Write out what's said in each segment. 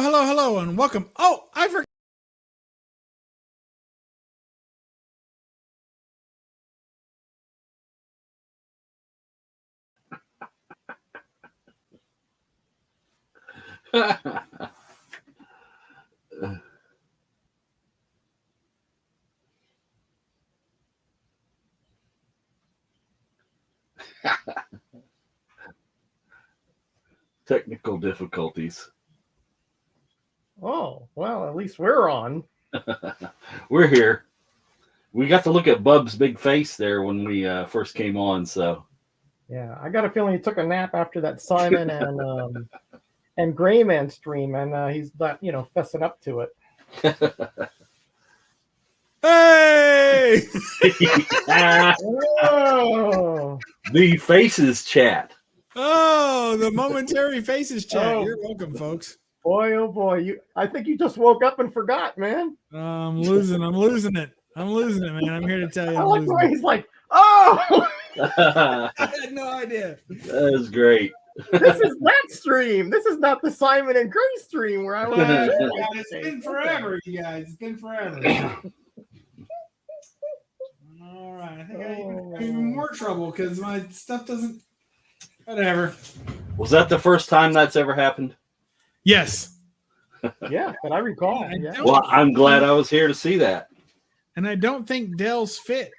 hello, and welcome. Oh, I forgot. Technical difficulties. Oh, well, at least we're on. We're here. We got to look at Bub's big face there when we first came on. So Yeah, I got a feeling he took a nap after that Simon and Grayman stream, and he's not, fessing up to it. Hey! Oh, the faces chat. Oh, the momentary faces chat. Oh. You're welcome, folks. boy, oh boy! I think you just woke up and forgot, man. I'm losing it. I'm losing it, man. I'm here to tell you. I I'm like the losing way it. he's like, "Oh, That I had no idea. is great. this is that stream. This is not the Simon and Gray stream where I was." It's been forever, you guys. It's been forever. All right. I think I'm even more trouble because my stuff doesn't. Whatever. Was that the first time that's ever happened? Yes. Yeah, but I recall. I Yeah. don't- Well, I'm glad I was here to see that. And I don't think Dell's fit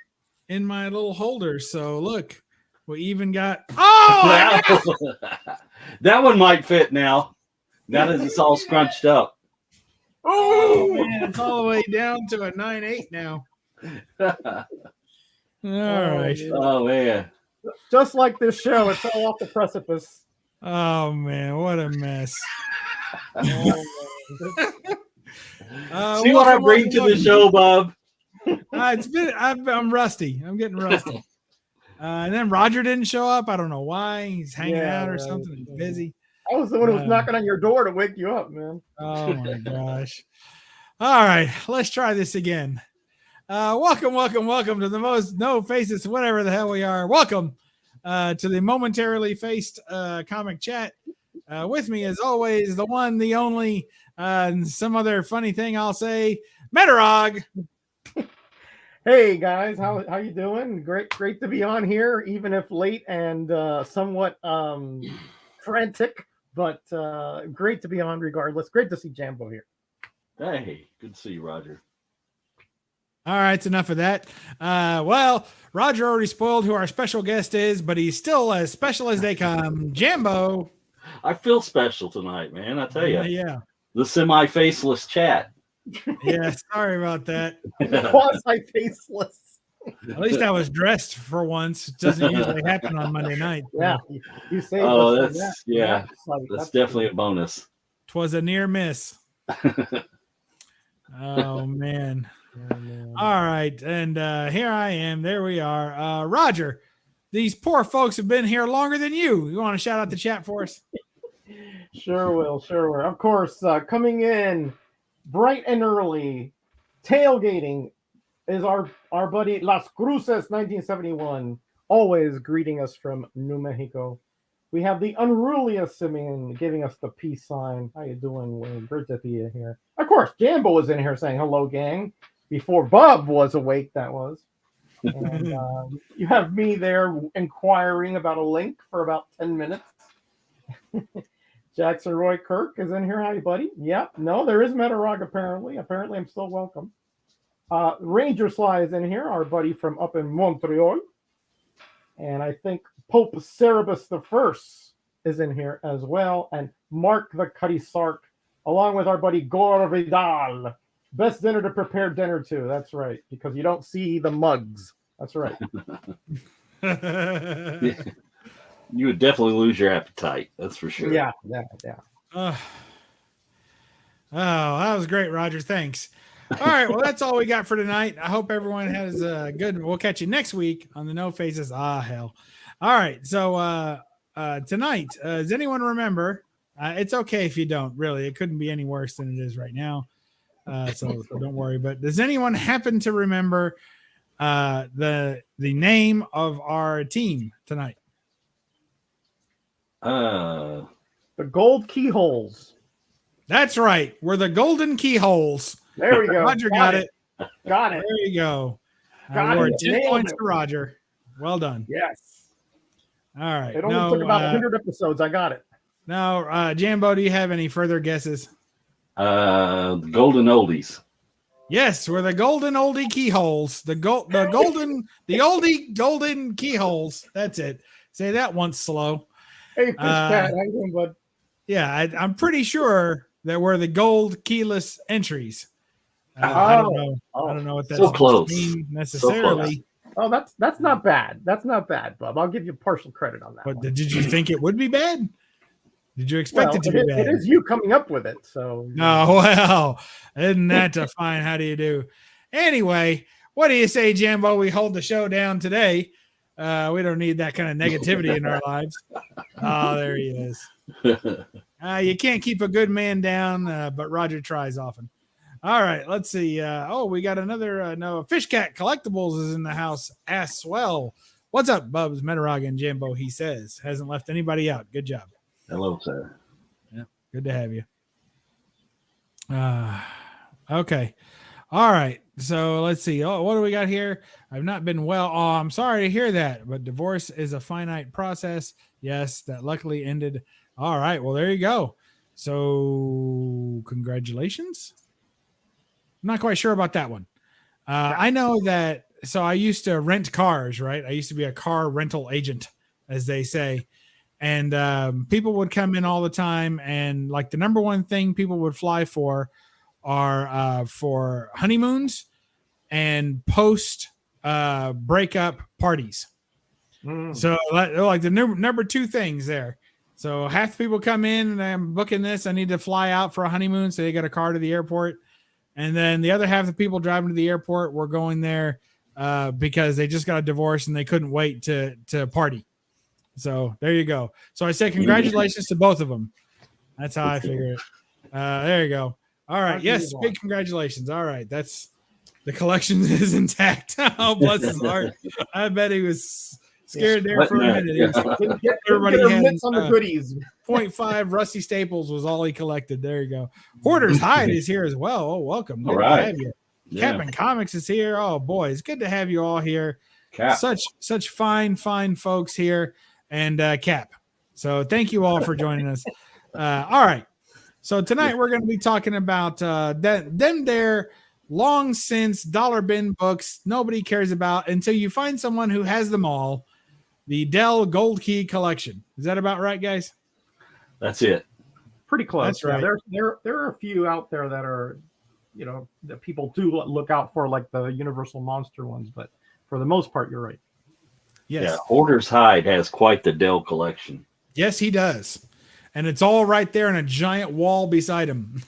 in my little holder. So look, we even got. Oh, That one might fit now. Now that it's all scrunched up. oh man, it's all the way down to a 9.8 now. All right. Oh man. Just like this show, it's all off the precipice. Oh man, what a mess. See what I bring to the show, Bob. It's been. I'm rusty. I'm getting rusty. And then Roger didn't show up. I don't know why. He's hanging out or something. He's busy. I was the one who was knocking on your door to wake you up, man. Oh my gosh. All right, let's try this again. Welcome to the most no faces, whatever the hell we are. Welcome to the momentarily faced comic chat. With me, as always, the one, the only, and some other funny thing I'll say, Metarog. Hey guys, how you doing? Great to be on here, even if late and somewhat frantic, but great to be on regardless. Great to see Jambo here. Hey, good to see you, Roger. All right, it's enough of that. Well, Roger already spoiled who our special guest is, but he's still as special as they come. Jambo. I feel special tonight, man. I tell you. Yeah. The semi-faceless chat. Yeah, sorry about that. Quasi-faceless. At least I was dressed for once. It doesn't usually happen on Monday night. Yeah, you say. Oh, that's that's definitely a bonus. 'Twas a near miss. Oh man. All right, and here I am. There we are. Roger, these poor folks have been here longer than you. You want to shout out the chat for us? Sure will. Of course, coming in bright and early, tailgating is our buddy Las Cruces 1971, always greeting us from New Mexico. We have the unruliest Simeon giving us the peace sign. How you doing, Wayne? Great to be here. Of course, Jambo was in here saying hello, gang. Before Bub was awake, that was. And you have me there inquiring about a link for about 10 minutes. Jackson Roy Kirk is in here. Hi, buddy. Yep. No, there is Metarog, apparently. Apparently, I'm still welcome. Ranger Sly is in here, our buddy from up in Montreal. And I think Pope Cerebus I is in here as well. And Mark the Cuddy Sark, along with our buddy Gore Vidal. Best dinner to prepare dinner to. That's right. Because you don't see the mugs. That's right. You would definitely lose your appetite. That's for sure. Yeah. Oh, that was great, Roger. Thanks. All right. Well, that's all we got for tonight. I hope everyone has a good. We'll catch you next week on the No Faces. Hell. All right. So tonight, does anyone remember? It's okay if you don't. Really, it couldn't be any worse than it is right now. So don't worry. But does anyone happen to remember the name of our team tonight? The gold keyholes. That's right. We're the golden keyholes. There we go. Roger got it. Got it. There you go. Got We're it. 10 Nailed points it. to Roger. Well done. Yes. All right. It only took about 100 episodes. I got it. Now, Jambo, do you have any further guesses? The golden oldies. Yes, we're the golden oldie keyholes. The oldie golden keyholes. That's it. Say that once slow. Hey, Fish Cat, how you doing, bud? Yeah, I'm pretty sure that we're the gold keyless entries. I don't know. I don't know what that's so close. mean necessarily. Oh, that's not bad. That's not bad, Bub. I'll give you partial credit on that. But one. did you think it would be bad? Did you expect it to be bad? It is you coming up with it. So. Oh, well, isn't that a fine? How do you do? Anyway, what do you say, Jambo? We hold the show down today. We don't need that kind of negativity in our lives. Oh, there he is. You can't keep a good man down, but Roger tries often. All right, let's see. We got another Fish Cat Collectibles is in the house as well. What's up, Bubs, Metarog, and Jambo? He says hasn't left anybody out. Good job. Hello, sir. Yeah, good to have you. Okay. All right. So let's see. Oh, what do we got here? I've not been well. Oh, I'm sorry to hear that, but divorce is a finite process. Yes, that luckily ended. All right. Well, there you go. So congratulations. I'm not quite sure about that one. I know that. So I used to rent cars, right? I used to be a car rental agent, as they say. And people would come in all the time. And like the number one thing people would fly for are for honeymoons and post breakup parties. So like the number two things there. So half the people come in and I'm booking this. I need to fly out for a honeymoon. So they got a car to the airport. And then the other half of the people driving to the airport were going there because they just got a divorce and they couldn't wait to party. So there you go. So I say congratulations to both of them. That's how I figure it. There you go. All right. Yes. Big congratulations. All right. That's the collection is intact. Oh, bless his heart. I bet he was scared there for a minute. Everybody had on the goodies. 0.5 Rusty Staples was all he collected. There you go. Hoarder's Hide is here as well. Oh, welcome. Good all right. to have you. Yeah. Captain Comics is here. Oh boy, it's good to have you all here. Cap. Such fine folks here. And Cap. So thank you all for joining us. All right. So tonight we're going to be talking about them there long since dollar bin books nobody cares about until you find someone who has them all. The DELL Gold Key Collection. Is that about right, guys? That's it. Pretty close. That's right. There are a few out there that are, that people do look out for, like the Universal Monster ones. But for the most part, you're right. Yes. Yeah, Hoarder's Hide has quite the DELL collection. Yes, he does. And it's all right there in a giant wall beside him.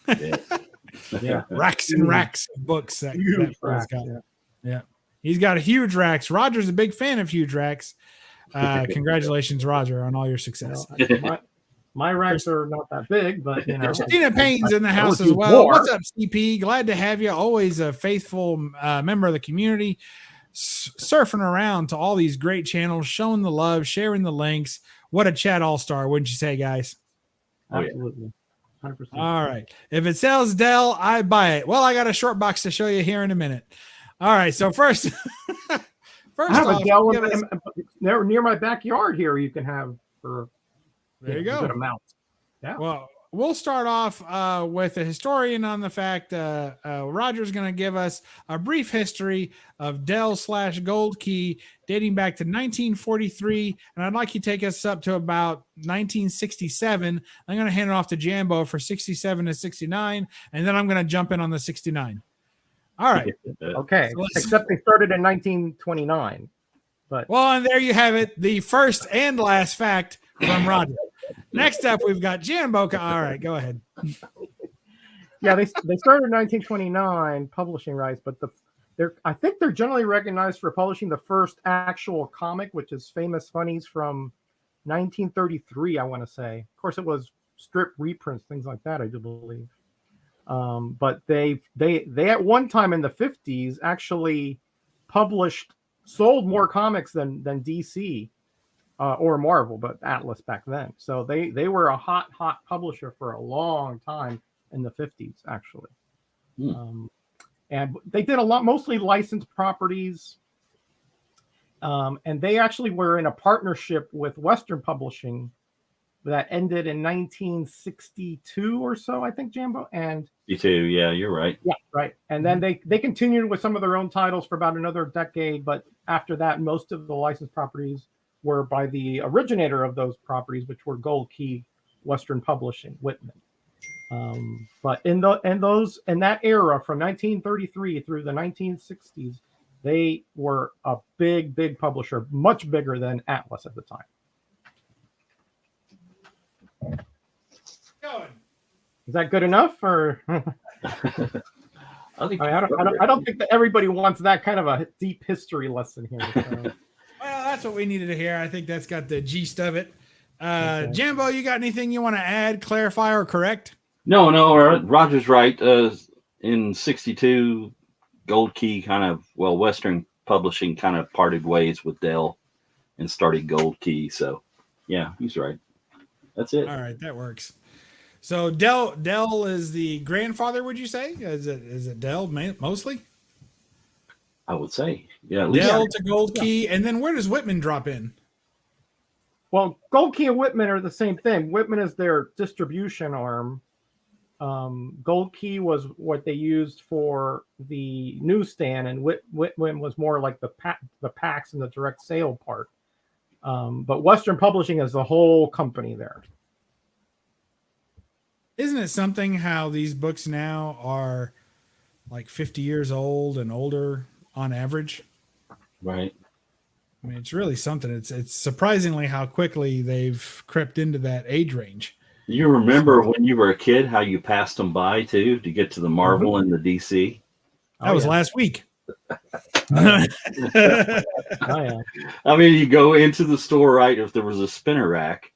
Yeah. Racks and racks of books. That racks, got. Yeah. He's got a huge racks. Roger's a big fan of huge racks. Congratulations, Roger, on all your success. My racks are not that big, but Christina Payne's in the house as well. What's up, CP? Glad to have you. Always a faithful member of the community. Surfing around to all these great channels, showing the love, sharing the links. What a chat all-star, wouldn't you say, guys? Absolutely. 100%. All right. If it sells DELL, I buy it. Well, I got a short box to show you here in a minute. All right. So first I have off, a DELL near my backyard here. You can have for there you go. A good amount. Yeah. Well, we'll start off with a historian on the fact. Roger's going to give us a brief history of DELL/Gold Key dating back to 1943. And I'd like you to take us up to about 1967. I'm going to hand it off to Jambo for 67 to 69. And then I'm going to jump in on the 69. All right. Okay. So except they started in 1929. But well, and there you have it. The first and last fact from Roger. Next up, we've got Jambo. All right, go ahead. Yeah, they started in 1929 publishing rights, but I think they're generally recognized for publishing the first actual comic, which is Famous Funnies from 1933, I want to say. Of course, it was strip reprints, things like that, I do believe. But they at one time in the 50s actually sold more comics than DC. Or Marvel, but Atlas back then. So they were a hot publisher for a long time in the 50s, actually. Hmm. And they did a lot, mostly licensed properties. And they actually were in a partnership with Western Publishing that ended in 1962 or so, I think, Jambo. And You too. Yeah, you're right. yeah, right. And then they continued with some of their own titles for about another decade. But after that, most of the licensed properties were by the originator of those properties, which were Gold Key Western Publishing, Whitman. But in that era from 1933 through the 1960s, they were a big publisher, much bigger than Atlas at the time. Is that good enough? Or I think I don't think that everybody wants that kind of a deep history lesson here. So. Well, that's what we needed to hear. I think that's got the gist of it. Okay. Jambo, you got anything you want to add, clarify, or correct? No, Roger's right. In 62, Gold Key Western Publishing kind of parted ways with Dell and started Gold Key. So, yeah, he's right. That's it. All right, that works. So Dell is the grandfather, would you say? Is it Dell mostly? I would say, yeah. At least Dell to Gold Key, and then where does Whitman drop in? Well, Gold Key and Whitman are the same thing. Whitman is their distribution arm. Gold Key was what they used for the newsstand, and Whitman was more like the packs and the direct sale part. But Western Publishing is the whole company there. Isn't it something how these books now are like 50 years old and older on average? right. I mean, it's really something. It's surprisingly how quickly they've crept into that age range. You remember when you were a kid how you passed them by too to get to the Marvel and the DC? That was last week. Oh, yeah. I mean, you go into the store, right? If there was a spinner rack,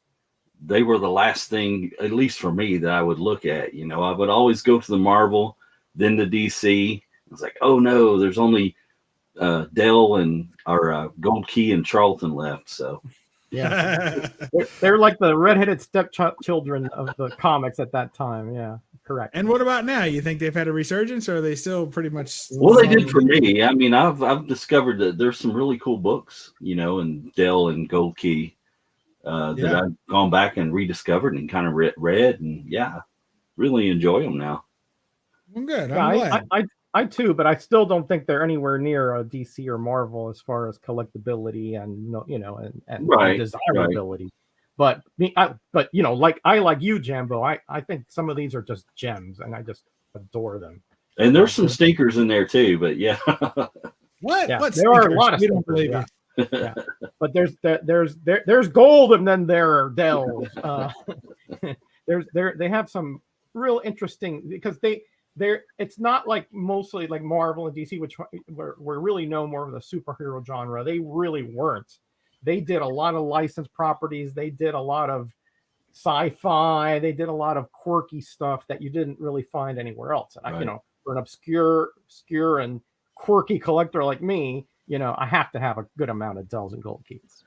they were the last thing, at least for me, that I would look at. You know, I would always go to the Marvel, then the DC. I was like, oh no, there's only Dell and Gold Key and Charlton left. So Yeah, they're like the redheaded stepchildren of the comics at that time. Yeah, correct. And what about now? You think they've had a resurgence, or are they still pretty much? well, they did for me. I mean, I've discovered that there's some really cool books, you know, in Dell and Gold Key that I've gone back and rediscovered and kind of read, and really enjoy them now. Well, good. I'm glad. I too, but I still don't think they're anywhere near a DC or Marvel as far as collectability and and desirability. Right. But I like you, Jambo. I think some of these are just gems, and I just adore them. And there's some stinkers in there too, but yeah. What? Yeah, What there are a stinkers? lot of We don't stinkers, believe you. Yeah. But there's gold, and then there are dells. They have some real interesting, because it's not like mostly like Marvel and DC, which were really known more of the superhero genre. They really weren't. They did a lot of licensed properties. They did a lot of sci-fi. They did a lot of quirky stuff that you didn't really find anywhere else. And Right. For an obscure and quirky collector like me, I have to have a good amount of Dells and Gold Keys.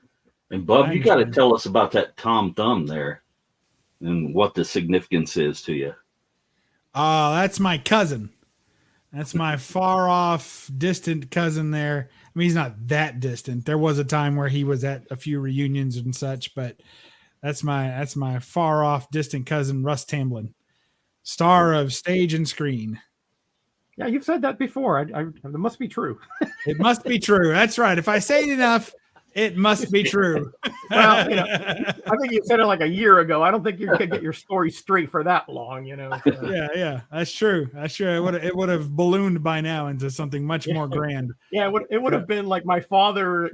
And Bub, I you got to understand. tell us about that Tom Thumb there and what the significance is to you. That's my cousin. That's my far off, distant cousin there. I mean, he's not that distant. There was a time where he was at a few reunions and such, but that's my far off, distant cousin, Russ Tamblyn, star of stage and screen. Yeah, you've said that before. It must be true. It must be true. That's right. If I say it enough, it must be true. Well, I think you said it like a year ago. I don't think you could get your story straight for that long, So. Yeah, that's true. It would have ballooned by now into something much more grand. Yeah, it would have been like my father,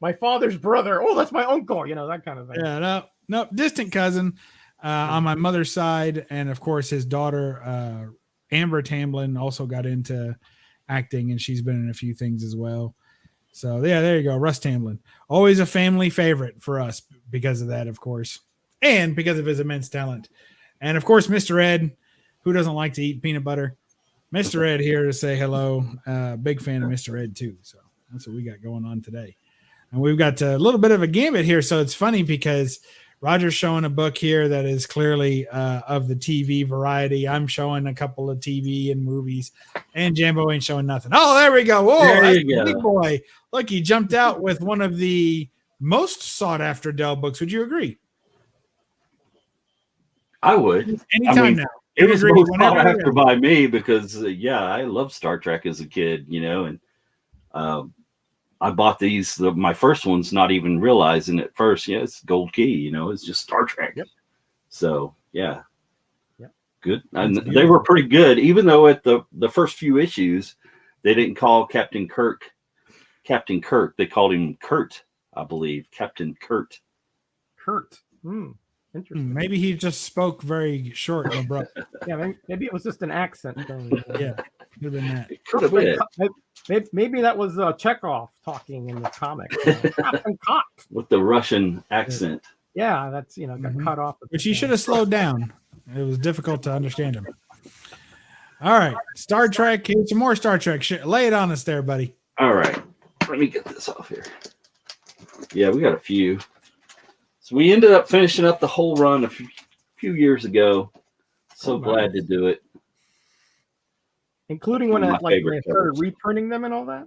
my father's brother. Oh, that's my uncle, that kind of thing. Yeah, no, distant cousin on my mother's side, and of course his daughter Amber Tamblyn also got into acting, and she's been in a few things as well. So yeah, there you go. Russ Tamblyn, always a family favorite for us because of that, of course, and because of his immense talent. And of course, Mr. Ed, who doesn't like to eat peanut butter? Mr. Ed here to say hello. Big fan of Mr. Ed too. So that's what we got going on today. And we've got a little bit of a gambit here. So it's funny because Roger's showing a book here that is clearly of the TV variety. I'm showing a couple of TV and movies, and Jambo ain't showing nothing. Oh, there we go. Whoa, There that's you a big go. boy. Look, he jumped out with one of the most sought after Dell books. Would you agree? I would. Anytime now. It was Agree most whenever sought you're after ready. by me because, I loved Star Trek as a kid, and I bought these. My first one's not even realizing at first, it's Gold Key, it's just Star Trek. Yep. So, yeah. Yep. Good. And That's they were pretty good, even though at the first few issues, they didn't call Captain Kirk. They called him Kurt, I believe. Captain Kurt. Kurt. Interesting. Maybe he just spoke very short and abrupt. Yeah, maybe it was just an accent thing. Yeah, could have been that. It could have been. Maybe that was Chekhov talking in the comic. Captain Cock. With the Russian accent. Yeah, that's got cut off. But he should have slowed down. It was difficult to understand him. All right, Star Trek. Here's some more Star Trek shit. Lay it on us there, buddy. All right. Let me get this off here. Yeah, we got a few. So we ended up finishing up the whole run a few years ago. So glad to do it. Including when One of my they favorite started covers. reprinting them and all that.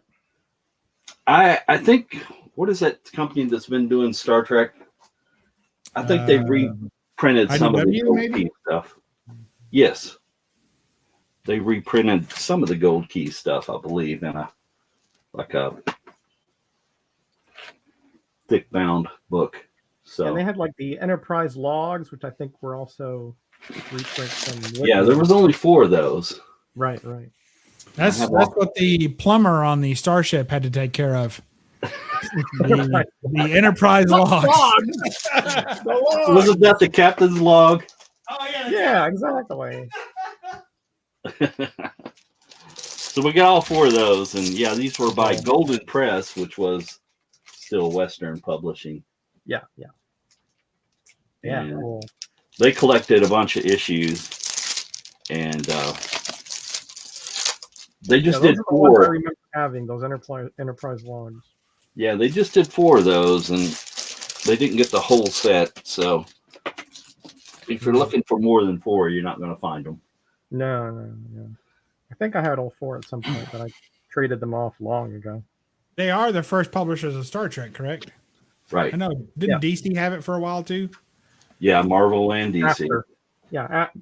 I think, what is that company that's been doing Star Trek? I think they reprinted some of the IDW, Gold maybe? Key stuff. Yes. They reprinted some of the Gold Key stuff, I believe, in a thick bound book. So And they had like the Enterprise logs, which I think were also reprints. yeah, there was only 4 of those. Right. That's what the plumber on the starship had to take care of. The Enterprise logs. The logs. Wasn't that the captain's log? Oh Yeah, exactly. So we got all 4 of those, and these were by Golden Press, which was still Western Publishing. Yeah. And Cool. they collected a bunch of issues, and they just Those did are the ones I 4. remember having those Enterprise logs. Yeah, they just did 4 of those, and they didn't get the whole set. So if you're looking for more than 4, you're not going to find them. No. I think I had all 4 at some point, but I traded them off long ago. They are the first publishers of Star Trek, correct? Right. I know. Didn't DC have it for a while too? Yeah, Marvel and DC. After.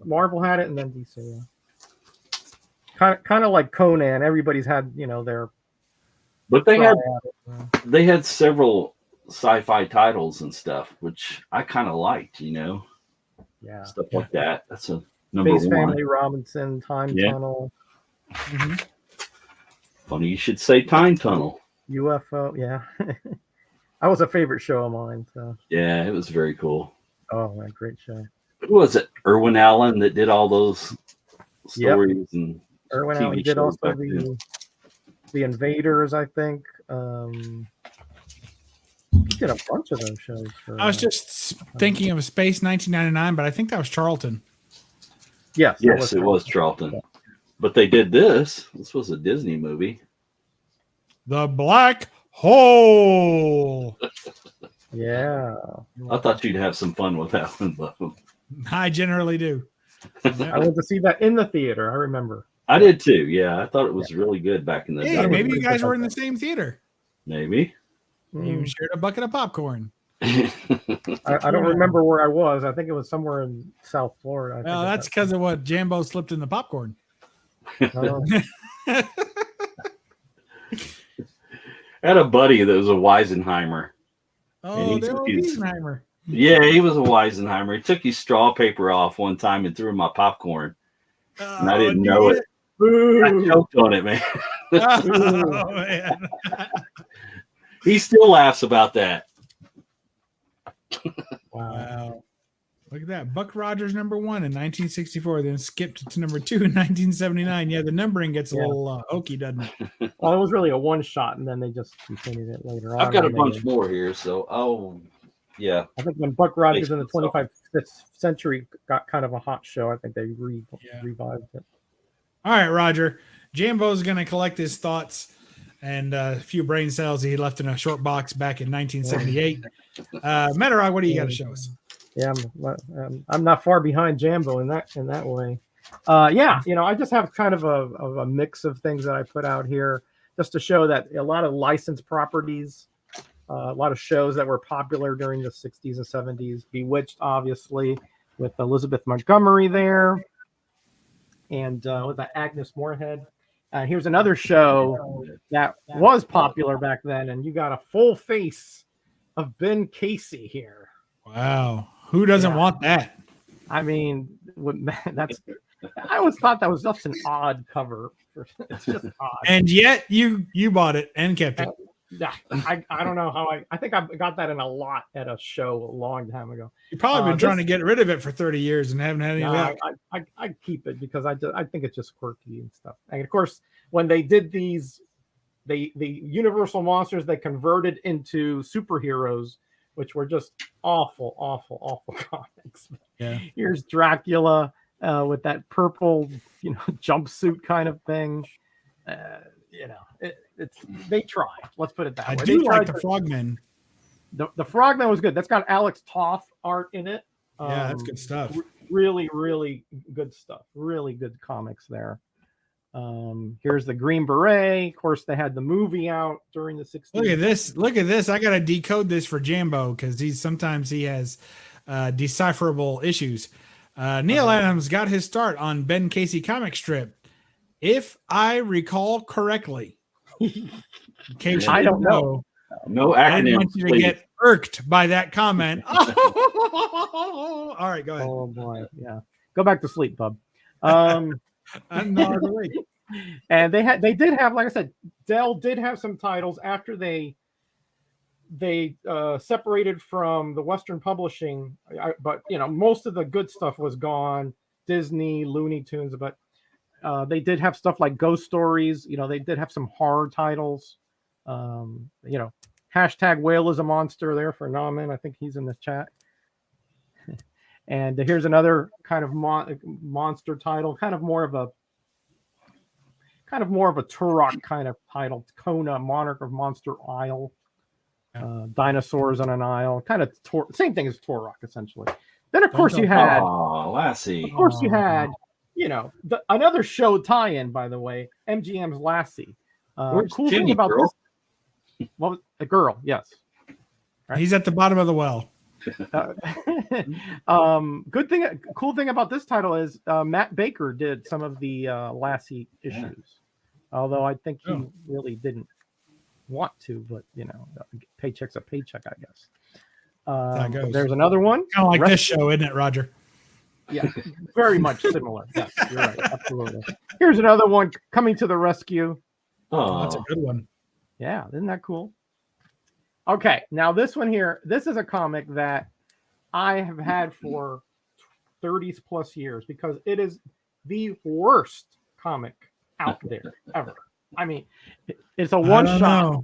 Marvel had it, and then DC. Yeah. Kind of like Conan. Everybody's had their. But they try had at it. they had several sci-fi titles and stuff, which I kind of liked, Yeah. stuff like that. That's a number Space 1. Family Robinson, Time Yeah. Tunnel, Funny you should say Time Tunnel. UFO. Yeah. That was a favorite show of mine. So. Yeah, it was very cool. Oh, man, great show. Who was it? Irwin Allen that did all those stories and Irwin TV Allen did shows also back then. the Invaders, I think. He did a bunch of those shows. I was just thinking of Space 1999, but I think that was Charlton. Yes, Yes, it was Charlton. But they did this. This was a Disney movie. The Black Hole. Yeah. I thought you'd have some fun with that one, but I generally do. I went to see that in the theater. I remember. I did too. Yeah, I thought it was really good back in the Hey, day. maybe you guys were in the same theater. Maybe. You shared a bucket of popcorn. I don't remember where I was. I think it was somewhere in South Florida. Well, that's because of what Jambo slipped in the popcorn. I had a buddy that was a Weisenheimer. Oh, And the old he's- Weisenheimer. Yeah, he was a Weisenheimer. He took his straw paper off one time and threw in my popcorn. And I didn't know it. I choked on it, man. Oh, man. He still laughs about that. Wow. Look at that. Buck Rogers number 1 in 1964, then skipped to number 2 in 1979. Yeah, the numbering gets a little oaky, doesn't it? Well, it was really a one shot, and then they just continued it later on. I've got a And bunch more here, so yeah. I think when Buck Rogers in the Basically, 25th century got kind of a hot show, I think they revived it. All right, Roger. Jambo's going to collect his thoughts and a few brain cells he left in a short box back in 1978. Meteorite, what do you got to show us? Yeah, I'm not far behind Jambo in that way. Yeah, I just have kind of a mix of things that I put out here just to show that a lot of licensed properties, a lot of shows that were popular during the 60s and 70s. Bewitched, obviously, with Elizabeth Montgomery there, and with that Agnes Moorehead. Here's another show that was popular back then, and you got a full face of Ben Casey here. Wow. Who doesn't want that? I mean, that's. I always thought that was just an odd cover. It's just odd. And yet you bought it and kept it. Yeah, I don't know how I think I got that in a lot at a show a long time ago. You've probably been trying to get rid of it for 30 years and haven't had any luck. I keep it because I think it's just quirky and stuff. And of course, when they did these, the Universal monsters, they converted into superheroes, which were just awful comics. Yeah. Here's Dracula with that purple, jumpsuit kind of thing. They tried. Let's put it that way. I do like the Frogmen. The Frogman was good. That's got Alex Toth art in it. Yeah, that's good stuff. Really, really good stuff. Really good comics there. Here's the Green Beret. Of course, they had the movie out during the 60s. Look at this. I gotta decode this for Jambo because sometimes he has decipherable issues. Neil Adams got his start on Ben Casey comic strip, if I recall correctly. In case I don't know. No acronym. I didn't want you to get irked by that comment. All right, go ahead. Oh boy, yeah. Go back to sleep, bub. I'm not awake. And they did have, like I said, Dell did have some titles after they separated from the Western Publishing, but most of the good stuff was gone. Disney, Looney Tunes, but they did have stuff like Ghost Stories. They did have some horror titles. Hashtag Whale is a Monster there for Nauman. I think he's in the chat. And here's another kind of monster title, kind of more of a Turok kind of title. Kona, Monarch of Monster Isle. Dinosaurs on an Isle, kind of same thing as Turok essentially. Then of course you had Lassie. Of course you had another show tie-in, by the way, MGM's Lassie. Cool thing about this, well, a girl, yes. Right. He's at the bottom of the well. Cool thing about this title is Matt Baker did some of the Lassie issues, although I think he really didn't want to, but paycheck's a paycheck, I guess. There's another one, kind of like this show, isn't it, Roger? Yeah, very much similar. Yes, you're right, absolutely. Here's another one, Coming to the Rescue. Oh, that's a good one. Yeah, isn't that cool? Okay, now this one here, this is a comic that I have had for 30 plus years because it is the worst comic out there ever. I mean, it's a one shot.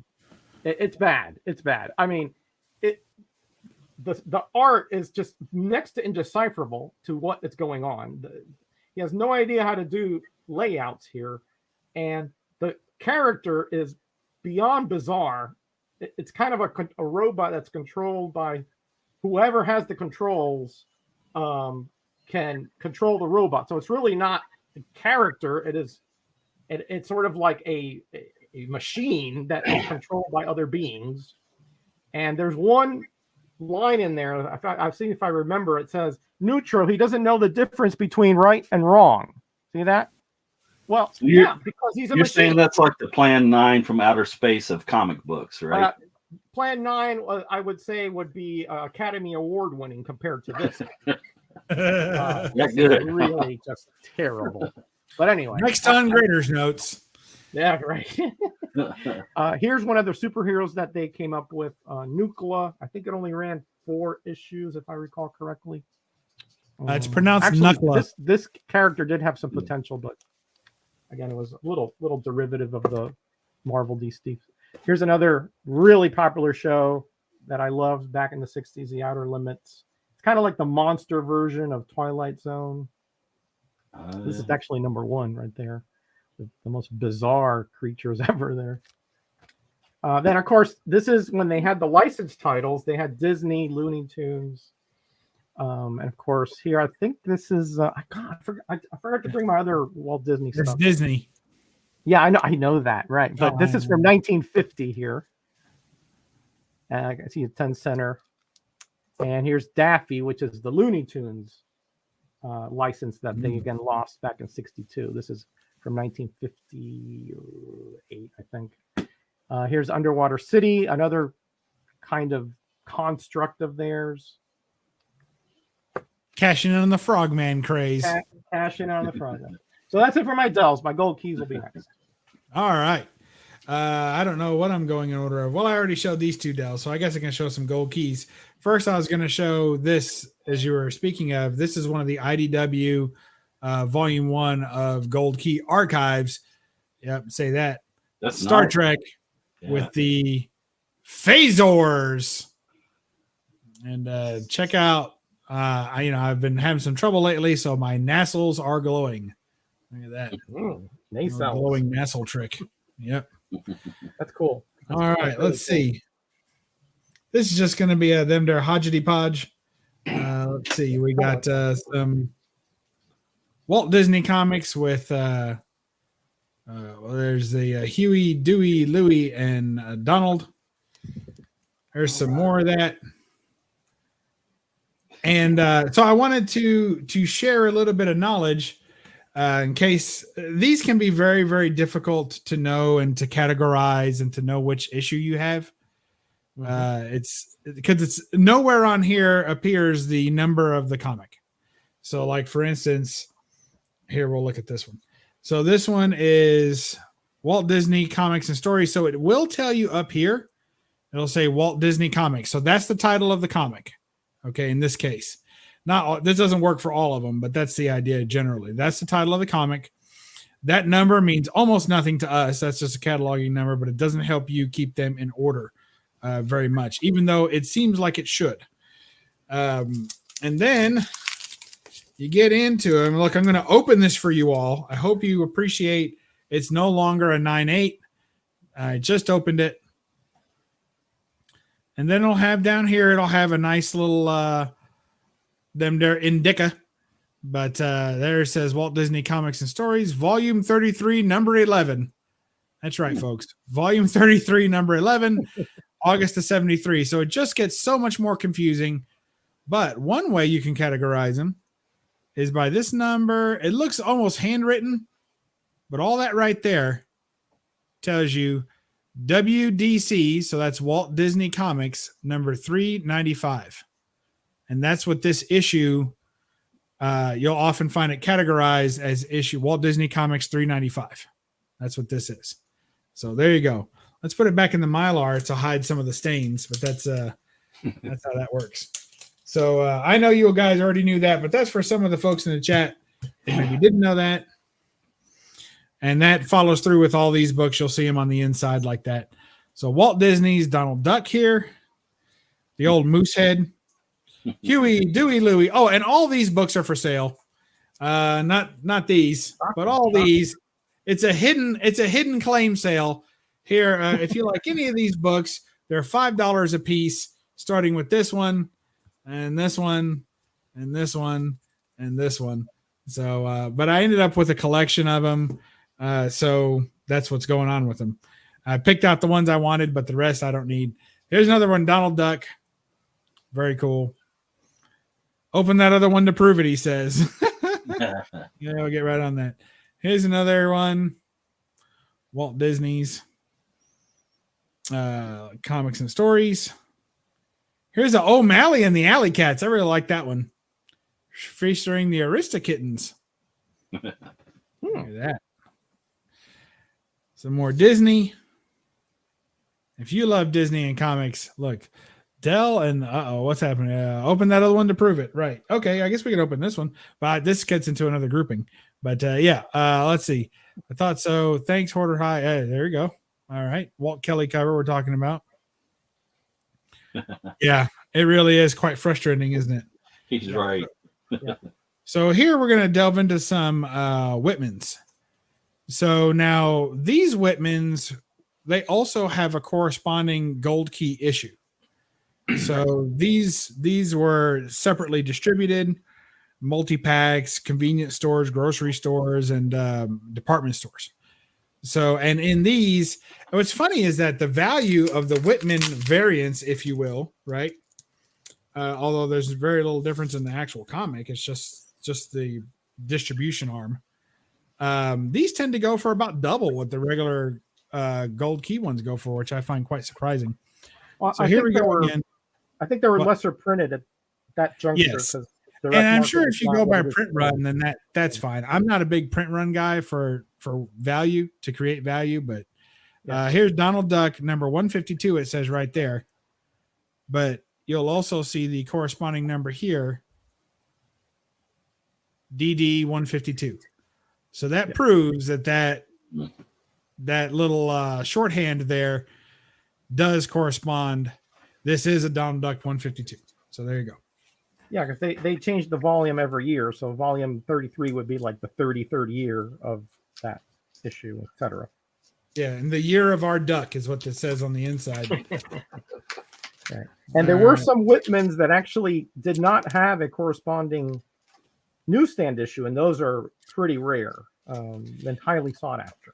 It's bad. It's bad. I mean, the art is just next to indecipherable to what is going on. He has no idea how to do layouts here, and the character is beyond bizarre. It's kind of a robot that's controlled by whoever has the controls can control the robot. So it's really not a character. It's sort of like a machine that is controlled by other beings. And there's one line in there, I've seen, if I remember, it says, neutral, he doesn't know the difference between right and wrong. See that? Well, so because he's a you're machine. Saying that's like the Plan 9 from outer space of comic books, right? Plan 9, I would say, would be Academy Award winning compared to this. Good. Really just terrible. But anyway. Next on Graders Notes. Yeah, right. Here's one of the superheroes that they came up with, Nuclear. I think it only ran 4 issues, if I recall correctly. It's pronounced Nuclear. This character did have some potential, but again, it was a little derivative of the Marvel DC. Here's another really popular show that I loved back in the 60s, The Outer Limits. It's kind of like the monster version of Twilight Zone. This is actually number 1 right there. The most bizarre creatures ever there. Then, of course, this is when they had the licensed titles. They had Disney, Looney Tunes. And of course, here I think this is. God, I forgot to bring my other Walt Disney It's stuff. Disney. Yeah, I know that, right? But this is from 1950 here. And I can see a 10 center. And here's Daffy, which is the Looney Tunes license that they again lost back in '62. This is from 1958, I think. Here's Underwater City, another kind of construct of theirs. Cashing in on the Frogman craze. Cashing on the Frogman. So that's it for my Dells. My gold keys will be next. All right. I don't know what I'm going in order of. Well, I already showed these two Dells, so I guess I can show some gold keys. First, I was going to show this, as you were speaking of. This is one of the IDW Volume 1 of Gold Key Archives. Yep, say that. That's Star nice. Trek with the phasors. And check out, I've been having some trouble lately, so my nassles are glowing. Look at that. Nice Glowing nassle trick. Yep. That's cool. All right, let's see. This is just going to be them there hodgety podge. Let's see. We got some Walt Disney comics with there's the Huey, Dewey, Louie, and Donald. There's some more of that. And so I wanted to share a little bit of knowledge in case these can be very, very difficult to know and to categorize and to know which issue you have. It's because it's nowhere on here appears the number of the comic. So like, for instance, here, we'll look at this one. So this one is Walt Disney Comics and Stories. So it will tell you up here, it'll say Walt Disney Comics. So that's the title of the comic. Okay. In this case, this doesn't work for all of them, but that's the idea generally. That's the title of the comic. That number means almost nothing to us. That's just a cataloging number, but it doesn't help you keep them in order very much, even though it seems like it should. And then you get into them. Look, I'm going to open this for you all. I hope you appreciate it's no longer a 9/8. I just opened it. And then it'll have down here, it'll have a nice little them there indica. But there it says Walt Disney Comics and Stories, Volume 33, Number 11. That's right, folks. Volume 33, Number 11, August of 73. So it just gets so much more confusing. But one way you can categorize them is by this number. It looks almost handwritten, but all that right there tells you WDC. So that's Walt Disney Comics, number 395. And that's what this issue, you'll often find it categorized as issue Walt Disney Comics 395. That's what this is. So there you go. Let's put it back in the Mylar to hide some of the stains, but that's how that works. So I know you guys already knew that, but that's for some of the folks in the chat that maybe didn't know that. And that follows through with all these books. You'll see them on the inside like that. So Walt Disney's Donald Duck here, the old moose head, Huey, Dewey, Louie. Oh, and all these books are for sale. Not these, but all these. It's a hidden claim sale here. If you like any of these books, they're $5 a piece, starting with this one and this one and this one and this one. So, but I ended up with a collection of them. So that's what's going on with them. I picked out the ones I wanted, but the rest I don't need. Here's another one, Donald Duck. Very cool. Open that other one to prove it, he says. Yeah, we'll get right on that. Here's another one. Walt Disney's Comics and Stories. Here's the O'Malley and the Alley Cats. I really like that one. Featuring the Aristokittens. Look at that. Some more Disney. If you love Disney and comics, look. DELL and what's happening? Open that other one to prove it. Right. Okay. I guess we can open this one, but this gets into another grouping. But let's see. I thought so. Thanks, Hoarder High. There you go. All right. Walt Kelly cover we're talking about. Yeah, it really is quite frustrating, isn't it? He's right. Yeah. So here we're going to delve into some Whitmans. So now these Whitmans, they also have a corresponding gold key issue. So these were separately distributed, multi-packs, convenience stores, grocery stores, and department stores. So, and in these, what's funny is that the value of the Whitman variants, if you will, right? Although there's very little difference in the actual comic, it's just the distribution arm. These tend to go for about double what the regular gold key ones go for, which I find quite surprising. Well, So here we go again. I think they were lesser printed at that juncture. Yes. And I'm sure if you go by print run, then that's fine. I'm not a big print run guy for value, to create value, but here's Donald Duck number 152. It says right there, but you'll also see the corresponding number here, DD 152. So that proves that little shorthand there does correspond. This is a Donald Duck 152. So there you go. Yeah, because they changed the volume every year. So volume 33 would be like the 33rd year of that issue, etc. Yeah, and the year of our duck is what it says on the inside. Okay. And there were some Whitmans that actually did not have a corresponding newsstand issue, and those are pretty rare and highly sought after.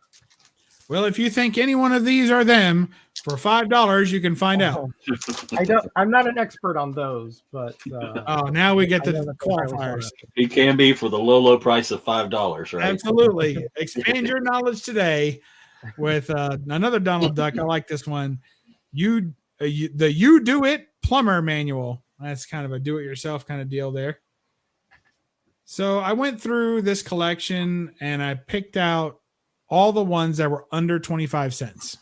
Well, if you think any one of these are them, for $5 you can find out. I'm not an expert on those, but now we get the qualifiers. It can be for the low price of $5, right? Absolutely. Expand your knowledge today with another Donald Duck. I like this one. The You Do It Plumber Manual. That's kind of a do-it-yourself kind of deal there. So I went through this collection and I picked out all the ones that were under 25 cents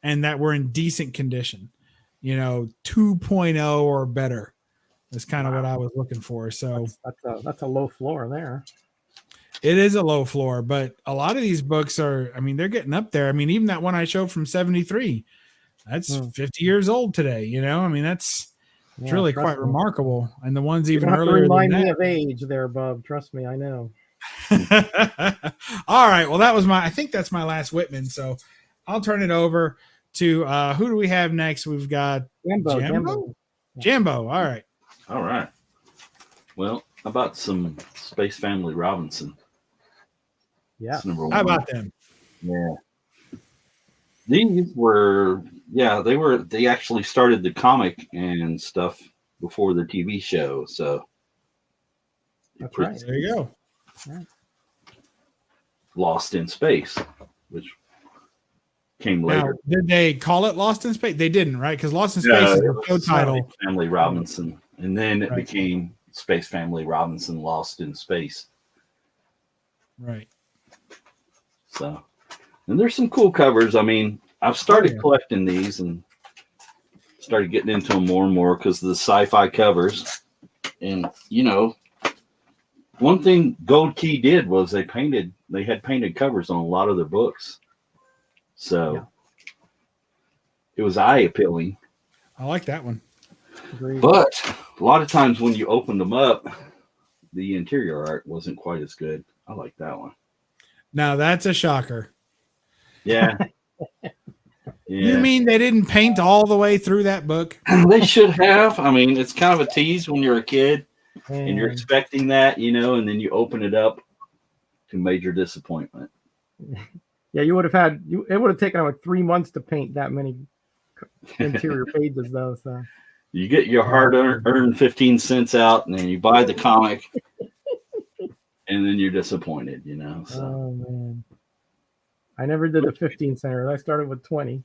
and that were in decent condition, 2.0 or better. That's kind of what I was looking for. So that's a low floor there. It is a low floor, but a lot of these books are, they're getting up there. Even that one I showed from 73, that's 50 years old today. It's really quite remarkable. And the ones even earlier remind me of age there, Bub. Trust me, I know. All right. Well, I think that's my last Whitman. So I'll turn it over to who do we have next? We've got Jambo. All right. All right. Well, how about some Space Family Robinson? Yeah. How about them? Yeah. These were, they actually started the comic and stuff before the TV show. So that's right. There you go. Right. Lost in Space, which came later. Now, did they call it Lost in Space? They didn't, right? Because Lost in Space is the show title. Space Family Robinson. And then it became Space Family Robinson Lost in Space. Right. So, and there's some cool covers. I've started collecting these and started getting into them more and more because of the sci-fi covers. And, one thing Gold Key did was they had painted covers on a lot of their books. So it was eye appealing. I like that one. Agreed. But a lot of times when you opened them up, the interior art wasn't quite as good. I like that one. Now that's a shocker. Yeah. You mean they didn't paint all the way through that book? They should have. It's kind of a tease when you're a kid and you're expecting that, and then you open it up to major disappointment. Yeah, it would have taken like 3 months to paint that many interior pages, though. So you get your hard-earned 15 cents out, and then you buy the comic, and then you're disappointed, So. Oh man, I never did a 15 center. I started with 20.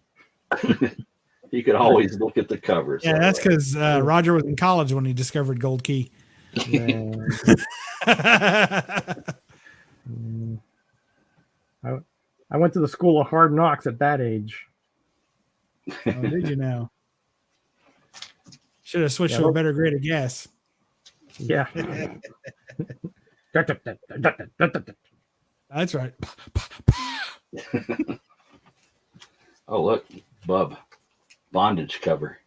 You could always look at the covers. Yeah, that's because Roger was in college when he discovered Gold Key. I went to the school of hard knocks at that age. Oh, did you now? Should have switched to a better grade of gas. Yeah. That's right. Oh, look, Bub. Bondage cover.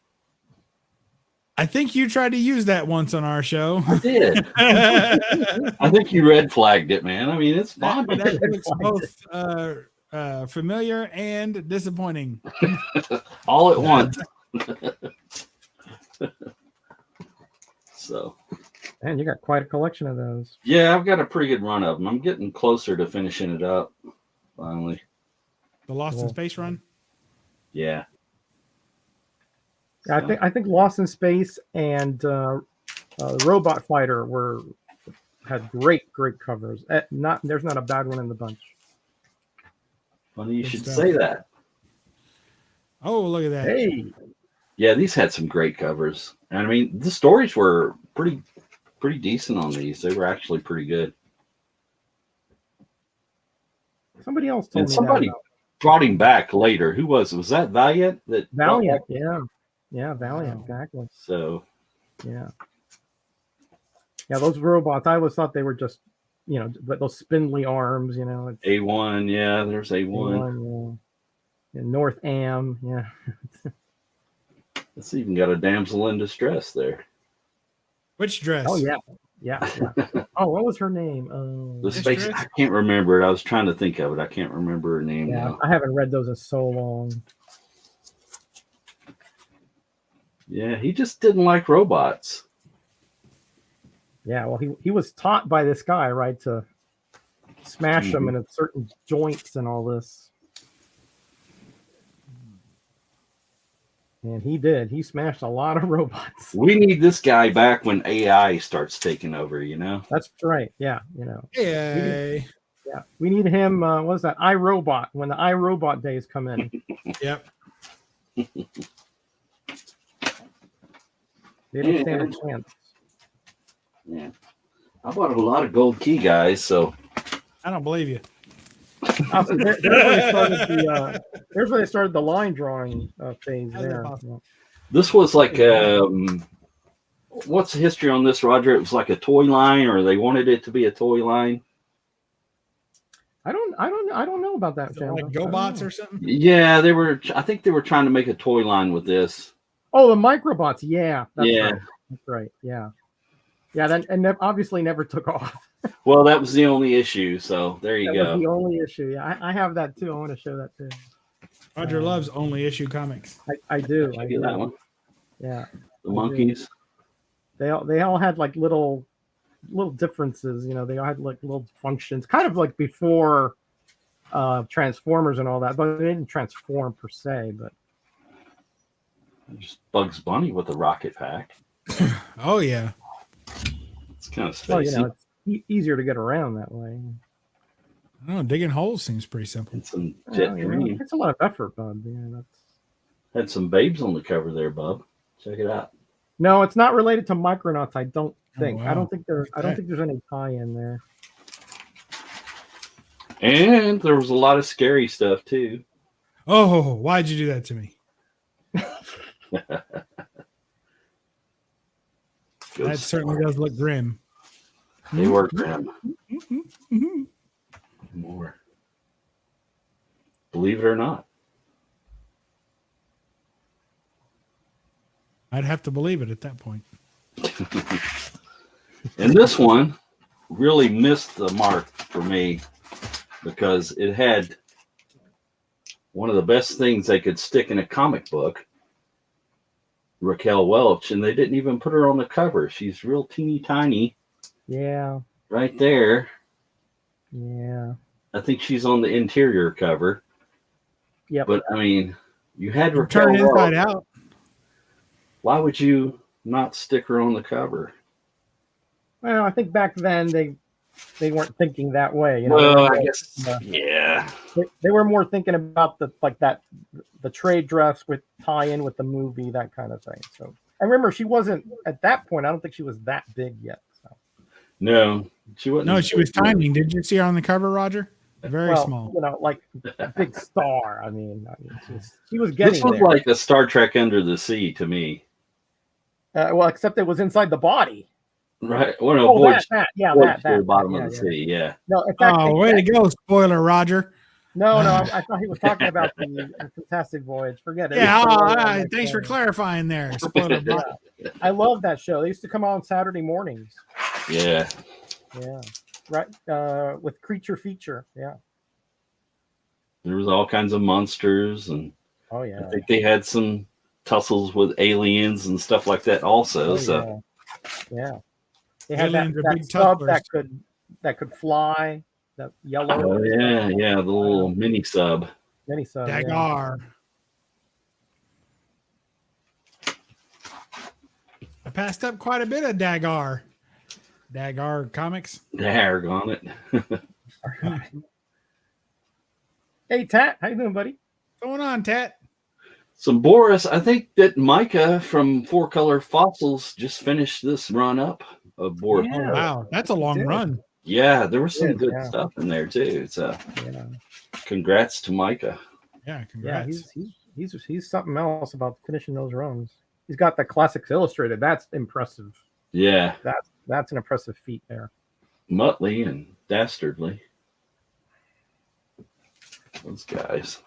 I think you tried to use that once on our show. I did. I think you red flagged it, man. It's bondage. That looks both familiar and disappointing. All at once. So, Man, you got quite a collection of those. yeah, I've got a pretty good run of them. I'm getting closer to finishing it up. Finally, The Lost in Cool. Space run. yeah. Yeah, So, I think Lost in Space and Robot Fighter had great covers. There's not a bad one in the bunch. funny you Good should stuff. say that. Oh, look at that. Hey, Yeah, these had some great covers, and I mean, the stories were pretty decent on these. They were actually pretty good. somebody else told And me somebody that. brought him back later. Who was it? Was that Valiant? That brought Valiant, back- yeah, Valiant, Wow. exactly. So Yeah. Yeah, those robots, I always thought they were just, those spindly arms, it's A1, yeah, there's A1. A1, yeah. And North Am, yeah. It's even got a damsel in distress there. Which dress? Oh, yeah. Yeah. Oh, what was her name? The space, Distress? I can't remember it. I was trying to think of it. I can't remember her name Yeah, now. I haven't read those in so long. Yeah, he just didn't like robots. Yeah, well, he was taught by this guy, right, to smash them in certain joints and all this. And he did. He smashed a lot of robots. We need this guy back when AI starts taking over, That's right. Yeah, Yay. yeah. We need him. What was that? iRobot. When the iRobot days come in, Yep. they don't stand a chance. Yeah. I bought a lot of gold key guys, so I don't believe you. Oh, so there's where they started the line drawing phase How's that there. possible? this was like what's the history on this, Roger? It was like a toy line, or they wanted it to be a toy line. I don't know about that. Is it like GoBots or something? Yeah, I think they were trying to make a toy line with this. Oh, the microbots. Yeah, that's Yeah. right. That's right. Yeah, yeah. That obviously never took off. Well, that was the only issue, so there you That was go. the only issue. Yeah, I have that too. I want to show that too. Roger loves only issue comics. I do. I I get do. that one. Yeah, The monkeys. they all had like little differences. They all had like little functions, kind of like before Transformers and all that, but they didn't transform per se. But Just Bugs Bunny with the rocket pack. Oh, yeah. It's kind of well, spacey. it's easier to get around that way. I don't know. Digging holes seems pretty simple. And some jet Well, green. it's a lot of effort, bud. Yeah, that's. Had some babes on the cover there, bub. Check it out. No, it's not related to Micronauts. I don't think. Oh, I wow. don't think there's any tie-in there. And there was a lot of scary stuff too. Oh, why'd you do that to me? That certainly does look grim. They were grim. More. Believe it or not. I'd have to believe it at that point. And this one really missed the mark for me because it had one of the best things they could stick in a comic book, Raquel Welch, and they didn't even put her on the cover. She's real teeny tiny Yeah, right there. yeah. I think she's on the interior cover. Yep. But I mean, you had Raquel Turn inside Welch. out. Why would you not stick her on the cover? Well, I think back then they weren't thinking that way. Well, I They- guess, yeah. they were more thinking about the trade dress with tie-in with the movie, that kind of thing. So I remember she wasn't at that point. I don't think she was that big yet. So. No, she wasn't. No, she was tiny. Did you see her on the cover, Roger? Very Well, small. like a big star. I mean she was getting This was there. like a Star Trek Under the Sea to me. Well, except it was inside the body. Right. Well, no, Oh, voyage, yeah, voyage to that. the bottom Yeah, of the yeah. sea. Yeah. No, in fact, Oh, way to go, spoiler, Roger. No, I thought he was talking about the Fantastic Voyage. Forget it. Yeah, It's all the- right. Thanks for clarifying there. Spoiler. Yeah. I love that show. They used to come on Saturday mornings. Yeah. Yeah, right. With Creature Feature. Yeah. There was all kinds of monsters, and Oh yeah. I think they had some tussles with aliens and stuff like that also. So yeah. They had Aliens are that big sub tusslers. that could fly, that yellow. oh yeah, the little mini sub. Mini sub. Yeah. Dagar. I passed up quite a bit of Dagar. Dagar comics. Daggone it. Hey Tat, how you doing, buddy? What's going on, Tat? So Boris, I think that Micah from Four Color Fossils just finished this run up of Boris. Yeah. Oh, wow. That's a long run. Yeah, there was some Yeah, good yeah. stuff in there too. So Yeah. congrats to Micah. Yeah, Yeah, congrats. he's something else about finishing those runs. He's got the Classics Illustrated. That's impressive. Yeah, That's an impressive feat there. Muttley and Dastardly. Those guys.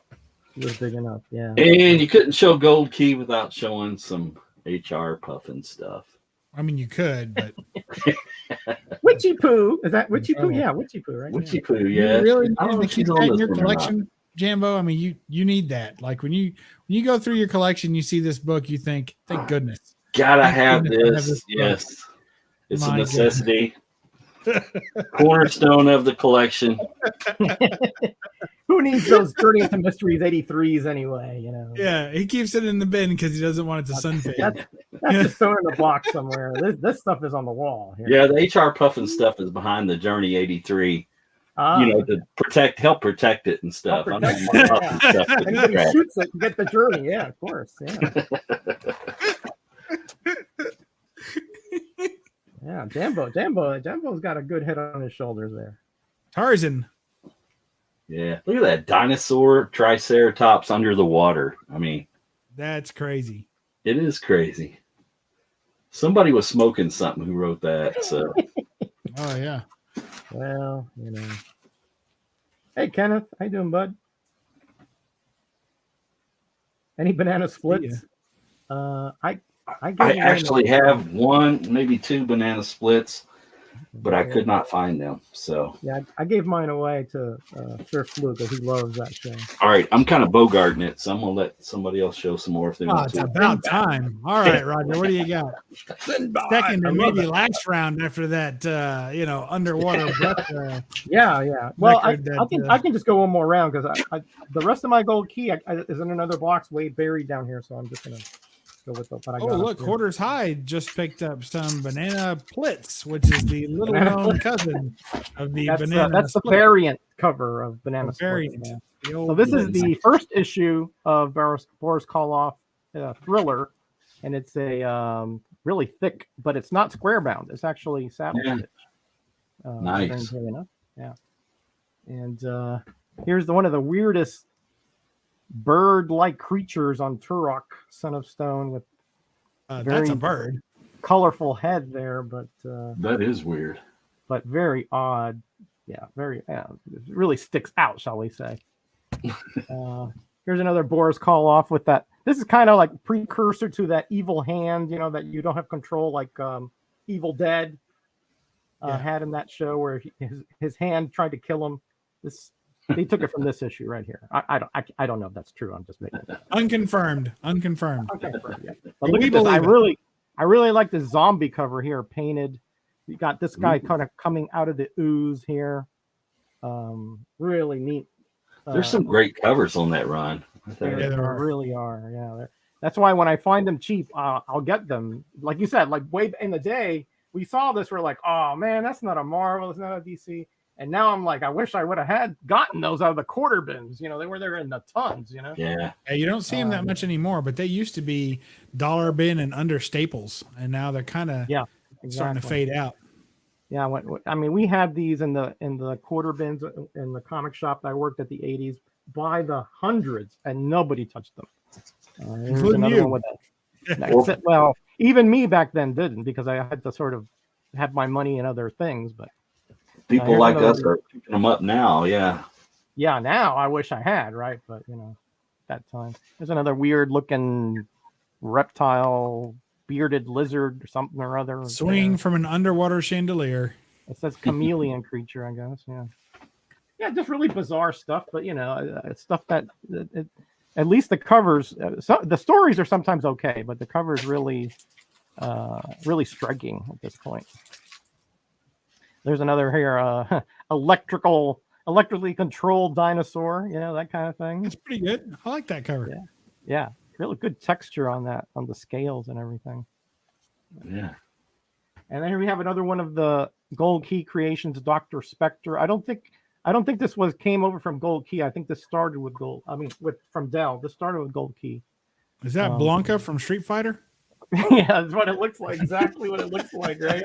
He was big enough. Yeah. And you couldn't show Gold Key without showing some HR puffin stuff. I mean, you could, but Witchy Poo. Is that Witchy Poo? Oh. Yeah, Witchy Poo, right? Witchy Yeah. Poo, yeah. you really I don't know need if to keep she's that on in this your one or not. collection, Jambo. I mean, you need that. Like when you go through your collection, you see this book, you think, thank goodness. Gotta Thank have goodness I have this. this book. Yes. It's My a necessity. Cornerstone of the collection. Who needs those Journey into Mysteries 83s anyway? You know. Yeah, he keeps it in the bin because he doesn't want it to sun fade. That's just thrown in the box somewhere. This stuff is on the wall. Here. Yeah, the HR puffin stuff is behind the Journey 83. Ah, To help protect it and stuff. Help I protect mean, it, my puffin stuff is anybody crap. shoots it, you get the Journey. Yeah, of course. Yeah. Yeah, Jambo's got a good head on his shoulders there. Tarzan. Yeah, look at that dinosaur triceratops under the water. I mean, That's crazy. it is crazy. Somebody was smoking something who wrote that. So Oh yeah. Well, you know. Hey Kenneth, how you doing, bud? Any banana splits? I I have one, maybe two banana splits, but I could not find them. So Yeah, I gave mine away to Sir Flu because he loves that show. all right, I'm kind of bogarting it, so I'm gonna let somebody else show some more if they Oh, want it's to. about time. All right, Roger. What do you got? Second and maybe last round after that, underwater breath. Yeah. Well, Record that, I can just go one more round because the rest of my gold key is in another box way buried down here, so I'm just gonna go with what I got. Oh, look, Quarters High just picked up some banana plits, which is the little known cousin of the banana. That's the split. variant cover of Banana The Split. variant. Yeah. The So old this is Blitz. the first issue of Boris Karloff thriller, and it's a really thick, but it's not square bound. It's actually saddle stitch. Nice. Very enough. Yeah. And here's one of the weirdest bird-like creatures on Turok, Son of Stone, with That's a bird. colorful head there, but That is weird. very odd. Yeah, it really sticks out, shall we say. Here's another Boris Karloff with that. This is kind of like precursor to that evil hand, that you don't have control, like Evil Dead had in that show where his hand tried to kill him. They took it from this issue right here. I don't know if that's true. I'm just making it up. Unconfirmed. Okay, yeah. But We look at this. believe I really like the zombie cover here painted. You got this guy kind of coming out of the ooze here. Really neat. There's some great covers on that run. There really are. Yeah, that's why when I find them cheap, I'll get them. Like you said, like way in the day, we saw this. We're like, oh man, that's not a Marvel. It's not a DC. And now I'm like, I wish I would have gotten those out of the quarter bins. They were there in the tons. Yeah. Yeah, you don't see them that much anymore, but they used to be dollar bin and under Staples, and now they're kind of starting to fade out. Yeah, we had these in the quarter bins in the comic shop that I worked at the 80s by the hundreds, and nobody touched them. Including you. Well, even me back then didn't, because I had to sort of have my money in other things. But people like us are picking them up now. Yeah. Yeah, now I wish I had, right? But that time. There's another weird looking reptile, bearded lizard or something or other. Swing from an underwater chandelier. It says chameleon creature, I guess. Yeah, just really bizarre stuff. But stuff that at least the covers, the stories are sometimes okay, but the cover is really striking at this point. There's another here, electrically controlled dinosaur, that kind of thing. That's pretty good. I like that cover. Yeah, really good texture on that, on the scales and everything. Yeah. And then here we have another one of the Gold Key Creations, Dr. Spectre. I don't think this came over from Gold Key. I think this started with from DELL. This started with Gold Key. Is that Blanca from Street Fighter? Yeah, that's what it looks like. Exactly what it looks like, right?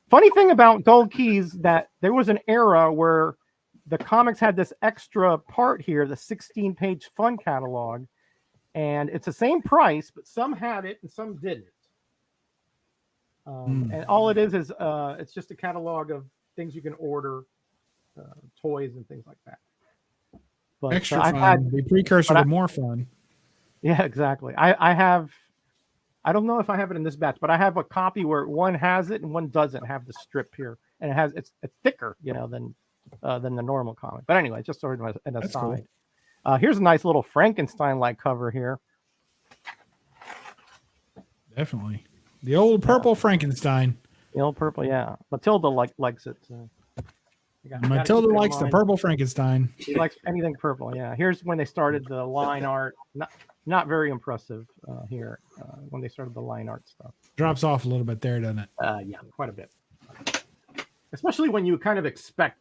Funny thing about Gold Keys, that there was an era where the comics had this extra part here, the 16-page fun catalog, and it's the same price, but some had it and some didn't. And all it is it's just a catalog of things you can order, toys and things like that. But extra fun, the precursor to more fun. Yeah, exactly. I don't know if I have it in this batch, but I have a copy where one has it and one doesn't have the strip here, and it's thicker, than the normal comic. But anyway, just sort of an aside. Cool. Here's a nice little Frankenstein-like cover here. Definitely. The old purple Frankenstein. The old purple, yeah. Matilda likes it. So Matilda likes the purple Frankenstein. She likes anything purple, yeah. Here's when they started the line art. Not very impressive here when they started the line art stuff. Drops off a little bit there, doesn't it? Yeah, quite a bit. Especially when you kind of expect,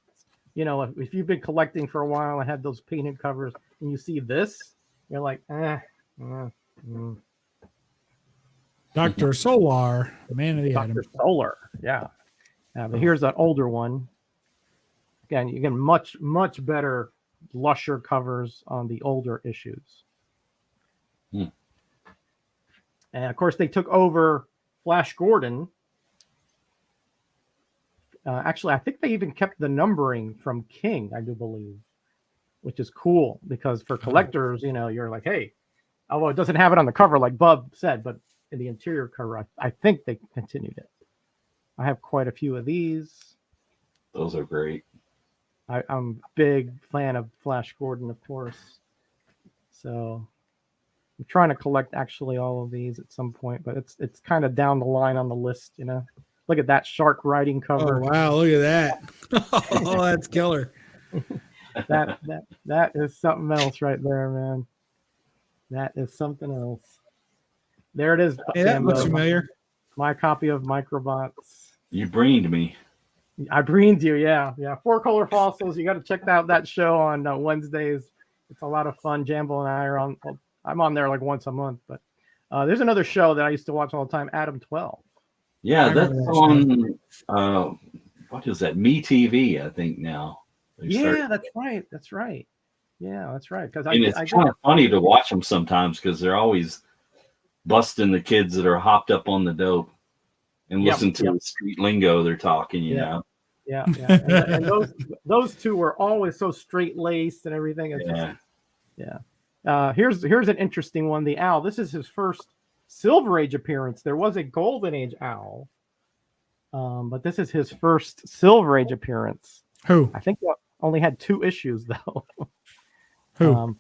if you've been collecting for a while and had those painted covers and you see this, you're like, Dr. Solar, Man of the Atom. Dr. Solar, yeah. But here's an older one. Again, you get much, much better, lusher covers on the older issues. And of course, they took over Flash Gordon. Actually, I think they even kept the numbering from King, I do believe, which is cool because for collectors, you're like, hey, although it doesn't have it on the cover like Bub said, but in the interior cover, I think they continued it. I have quite a few of these. Those are great. I'm a big fan of Flash Gordon, of course. So I'm trying to collect actually all of these at some point, but it's kind of down the line on the list, Look at that shark riding cover. Oh, wow, look at that. Oh, that's killer. that is something else right there, man. That is something else. There it is. Hey, that looks familiar. My copy of Microbots. You brained me. I brained you, yeah. 4-Color Fossils. You got to check out that show on Wednesdays. It's a lot of fun. Jambo and I are on. I'm on there like once a month, but there's another show that I used to watch all the time, Adam 12. Yeah, that's on. What is that? MeTV, I think now. That's right. Yeah, that's right. Because it's kind of funny to watch them sometimes because they're always busting the kids that are hopped up on the dope and listen to the street lingo they're talking. You know. Yeah. And those two were always so straight laced and everything. Here's an interesting one. The Owl. This is his first Silver Age appearance. There was a Golden Age Owl, but this is his first Silver Age appearance. Who? I think he only had 2 issues though. Who?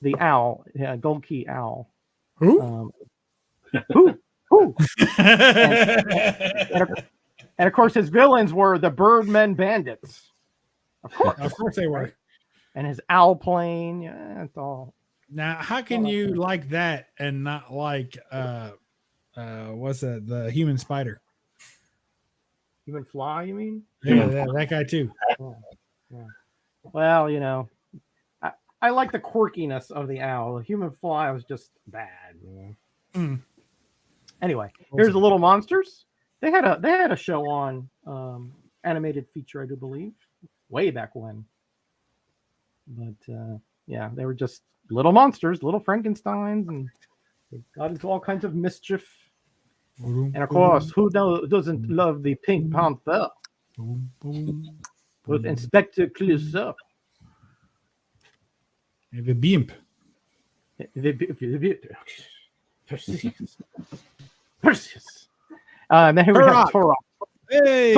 The Owl, Gold Key Owl. Who? Who? And of course, his villains were the Birdmen Bandits. Of course they were. And his owl plane. Yeah, it's all. Now, how can you like that and not like what's that? The Human Spider. Human Fly, you mean? Yeah, that guy too. Yeah. Well, I like the quirkiness of the owl. The Human Fly was just bad. Anyway, here's the Little Monsters. They had a show on animated feature, I do believe, way back when. But they were just little monsters, little Frankensteins, and they got into all kinds of mischief. And of course, who doesn't love the Pink Panther with Inspector Clouseau? The Bimp. Perseus. And then here we have Turok. Hey,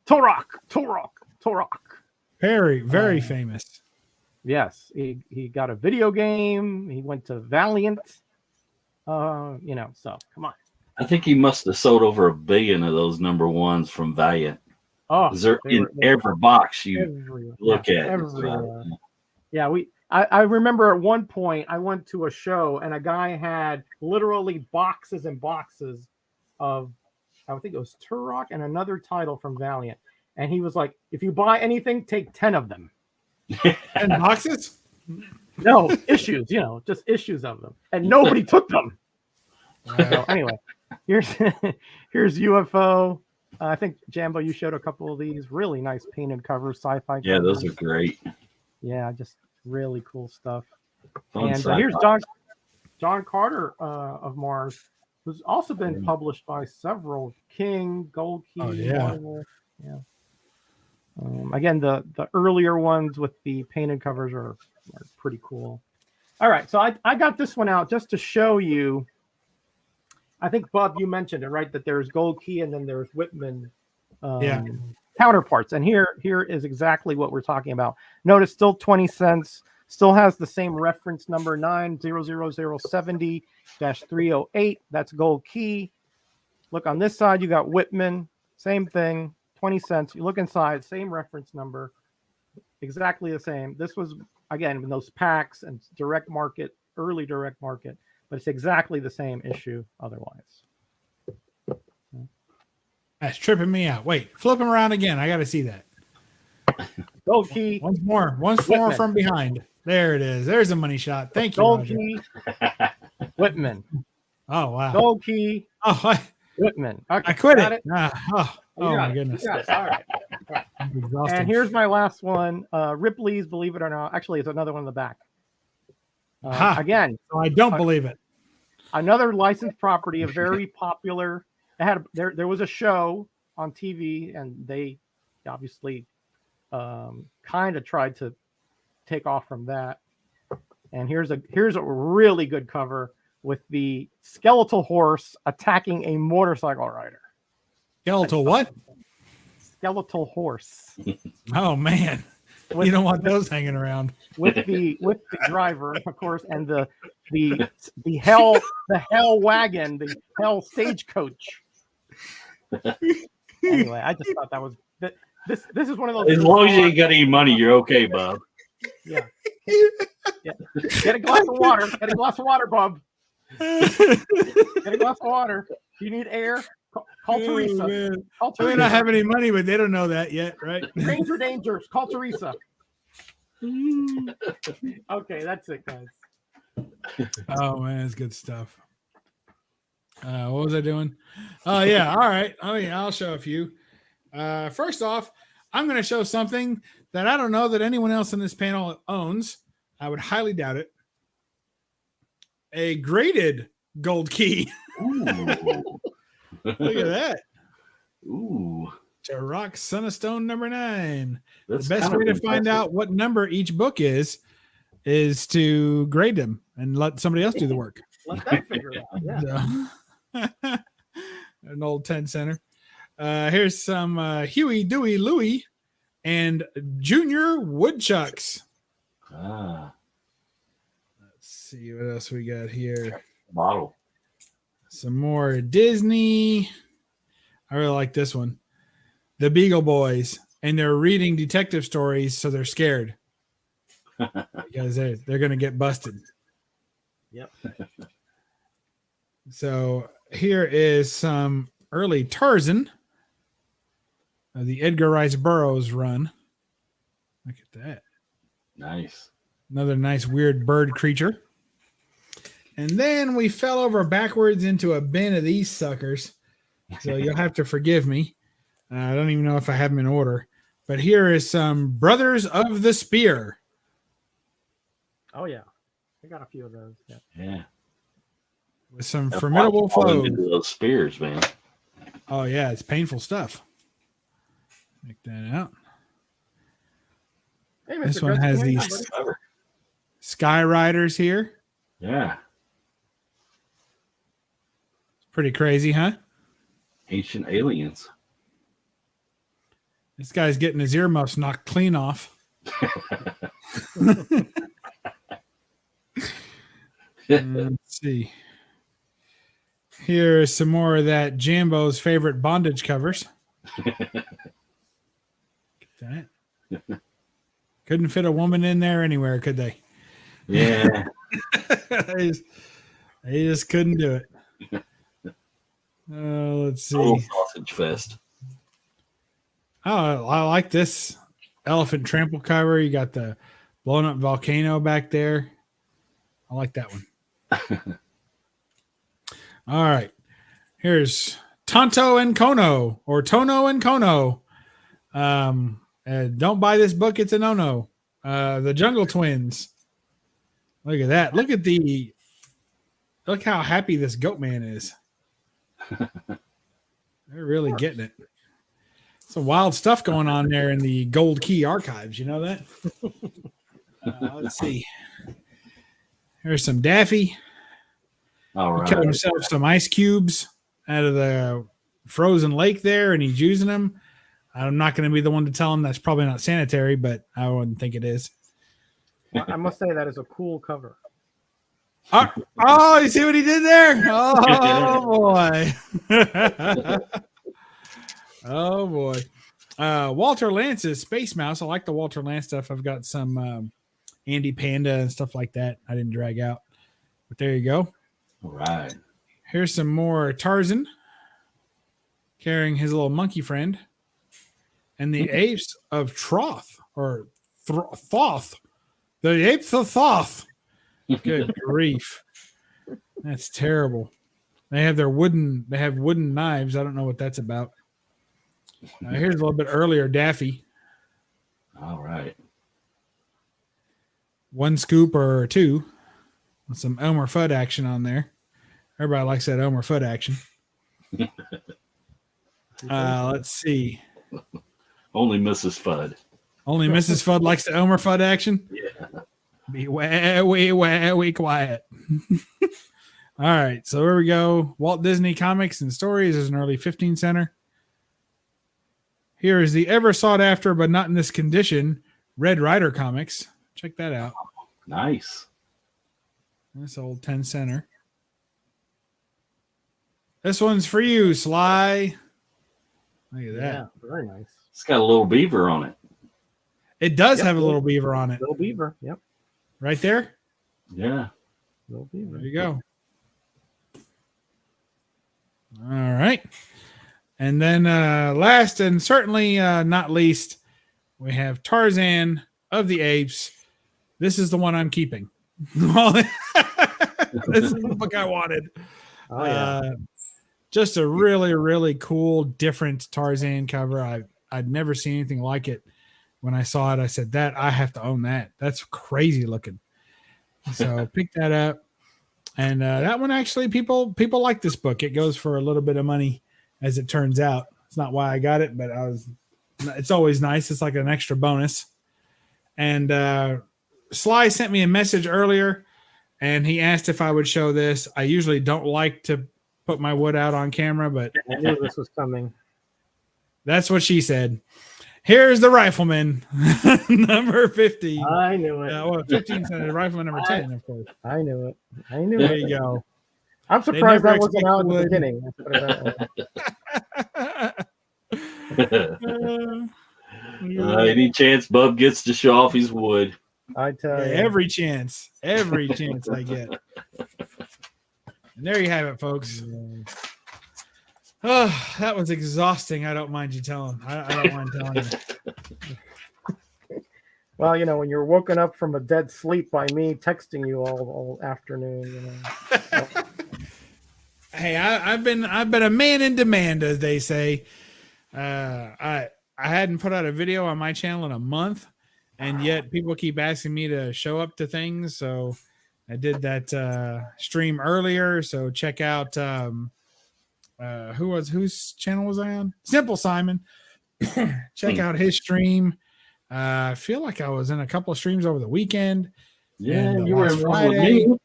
Turok. Perry, very famous. Yes, he got a video game. He went to Valiant. So come on. I think he must have sold over 1 billion of those number ones from Valiant. Oh, They're in every box you look at. Everywhere. Yeah, I remember at one point I went to a show and a guy had literally boxes and boxes of, I think it was Turok and another title from Valiant. And he was like, if you buy anything, take 10 of them. 10 boxes? No, issues, just issues of them. And nobody took them. So anyway, here's UFO. I think, Jambo, you showed a couple of these really nice painted covers, sci-fi Yeah, covers. those are great. Yeah, just really cool stuff. Fun And here's John Carter of Mars, who's also been published by several King, Gold Key, Marvel. Yeah. Again, the earlier ones with the painted covers are pretty cool. All right, so I got this one out just to show you. I think, Bub, you mentioned it, right? That there's Gold Key and then there's Whitman counterparts. And here is exactly what we're talking about. Notice still 20 cents, still has the same reference number 900070-308. That's Gold Key. Look on this side, you got Whitman, same thing, 20 cents. You look inside, same reference number, exactly the same. This was, again, in those packs and direct market, early direct market, but it's exactly the same issue otherwise. That's tripping me out. Wait, flip them around again. I got to see that. Gold Key. Once more from behind. There it is. There's a money shot. Thank you. Gold Key. Whitman. Oh, wow. Gold Key. Oh, Whitman. Okay, I quit got it. Oh my goodness. All right. And here's my last one. Ripley's Believe It or Not. Actually, it's another one in the back. Again. So I don't believe it. Another licensed property, a very popular. There was a show on TV, and they obviously kind of tried to take off from that. And here's a really good cover with the skeletal horse attacking a motorcycle rider. Skeletal what? Skeletal horse. Oh man, you don't want those hanging around. With the driver, of course, and the hell wagon, the hell stagecoach. Anyway, I just thought that was this is one of those. As long as you ain't got any money, you're okay, Bob. Yeah. Get a glass of water. Get a glass of water, Bob. Get a glass of water. Do you need air? Call Teresa. Call Teresa. We don't have any money, but they don't know that yet, right? Ranger dangers. Call Teresa. Okay, that's it, guys. Oh man, it's good stuff. What was I doing? Oh yeah, all right. I'll show a few. First off, I'm going to show something that I don't know that anyone else in this panel owns. I would highly doubt it. A graded Gold Key. Ooh. Look at that. Ooh. Turok Sunstone number 9. That's the best way to find out what number each book is to grade them and let somebody else do the work. Let them figure it out. Yeah. So, an old 10 center. Here's some Huey, Dewey, Louie, and Junior Woodchucks. Let's see what else we got here. Model. Some more Disney. I really like this one. The Beagle Boys, and they're reading detective stories, so they're scared because they're going to get busted. Yep. So here is some early Tarzan. The Edgar Rice Burroughs run. Look at that. Nice. Another nice weird bird creature. And then we fell over backwards into a bin of these suckers. So you'll have to forgive me. I don't even know if I have them in order. But here is some Brothers of the Spear. Oh, yeah. I got a few of those. Yeah. With some formidable foes. Those spears, man. Oh, yeah. It's painful stuff. Check that out. Hey, this one has these Sky Riders here. Yeah. It's pretty crazy, huh? Ancient aliens. This guy's getting his earmuffs knocked clean off. Let's see. Here's some more of that Jambo's favorite bondage covers. Get that. Couldn't fit a woman in there anywhere, could they? Yeah. they just couldn't do it. Let's see. Total sausage fest. Oh, I like this elephant trample cover. You got the blown up volcano back there. I like that one. All right. Here's Tonto and Kono, or Tono and Kono. Don't buy this book. It's a no-no. The Jungle Twins. Look at that. Look how happy this goat man is. They're really getting it. Some wild stuff going on there in the Gold Key archives. You know that? Let's see. Here's some Daffy. All right. He cut himself some ice cubes out of the frozen lake there, and he's using them. I'm not going to be the one to tell him that's probably not sanitary, but I wouldn't think it is. Well, I must say that is a cool cover. Oh, you see what he did there? Oh, boy. Oh, boy. Walter Lance's Space Mouse. I like the Walter Lance stuff. I've got some Andy Panda and stuff like that I didn't drag out. But there you go. All right. Here's some more Tarzan carrying his little monkey friend. And the apes of Troth, or Thoth. The apes of Thoth. Good grief. That's terrible. They have wooden knives. I don't know what that's about. Here's a little bit earlier, Daffy. All right. One scoop or two with some Elmer Fudd action on there. Everybody likes that Elmer Fudd action. Let's see. Only Mrs. Fudd. Only Mrs. Fudd likes the Elmer Fudd action? Yeah. Be way quiet. All right, so here we go. Walt Disney Comics and Stories is an early 15 center. Here is the ever sought after, but not in this condition, Red Rider Comics. Check that out. Nice. This old 10 center. This one's for you, Sly. Look at that. Yeah, very nice. It's got a little beaver on it. It does have a little beaver on it. Little beaver. Yep. Right there. Yeah. Little beaver. There you go. All right. And then last and certainly not least, we have Tarzan of the Apes. This is the one I'm keeping. This is the book I wanted. Oh, yeah. Just a really, really cool, different Tarzan cover. I'd never seen anything like it. When I saw it, I said, I have to own that. That's crazy looking. So pick that up. And that one, actually, people like this book. It goes for a little bit of money, as it turns out. It's not why I got it, but it's always nice. It's like an extra bonus. And Sly sent me a message earlier, and he asked if I would show this. I usually don't like to put my wood out on camera, but I knew this was coming. That's what she said. Here's the Rifleman, number 50. I knew it. 15 center, Rifleman number 10, of course. I knew it. I knew There it. you go. I'm surprised never that wasn't out in the expected beginning. Let's put it that way. Any chance Bub gets to show off his wood? I tell you. Every chance I get. And there you have it, folks. Oh, that was exhausting. I don't mind you telling. I don't mind telling you. Well, when you're woken up from a dead sleep by me texting you all afternoon, Hey, I've been a man in demand, as they say. I hadn't put out a video on my channel in a month, and yet people keep asking me to show up to things. So I did that stream earlier. So check out whose channel was I on? Simple Simon. Check out his stream. I feel like I was in a couple of streams over the weekend. Yeah, and you were last in one with me.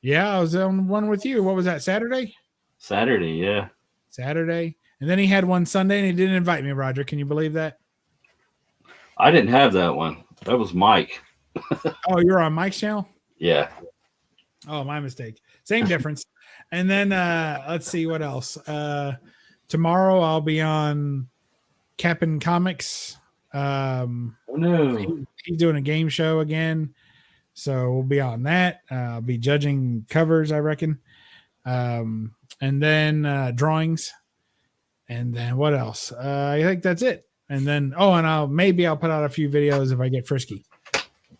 Yeah, I was on one with you. What was that, Saturday? Saturday, yeah. Saturday. And then he had one Sunday, and he didn't invite me, Roger. Can you believe that? I didn't have that one. That was Mike. Oh, you're on Mike's channel? Yeah. Oh, my mistake. Same difference. And then let's see what else. Tomorrow I'll be on Cap'n Comics. Oh no. He's doing a game show again. So we'll be on that. I'll be judging covers, I reckon. And then drawings. And then what else? I think that's it. And then and I'll put out a few videos if I get frisky.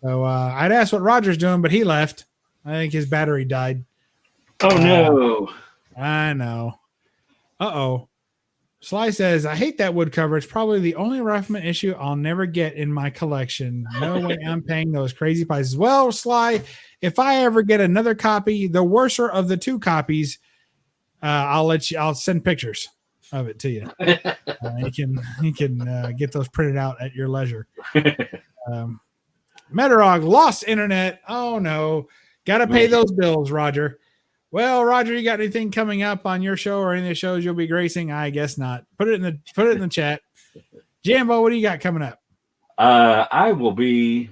So I'd asked what Roger's doing, but he left. I think his battery died. Oh no. I know. Uh-oh. Sly says, I hate that wood cover. It's probably the only Ruffman issue I'll never get in my collection. No way I'm paying those crazy prices. Well, Sly, if I ever get another copy, the worser of the 2 copies, I'll send pictures of it to you. You can get those printed out at your leisure. Metarog lost internet. Oh no. Gotta pay those bills, Roger. Well, Roger, you got anything coming up on your show or any of the shows you'll be gracing? I guess not. Put it in the chat. Jambo, what do you got coming up? I will be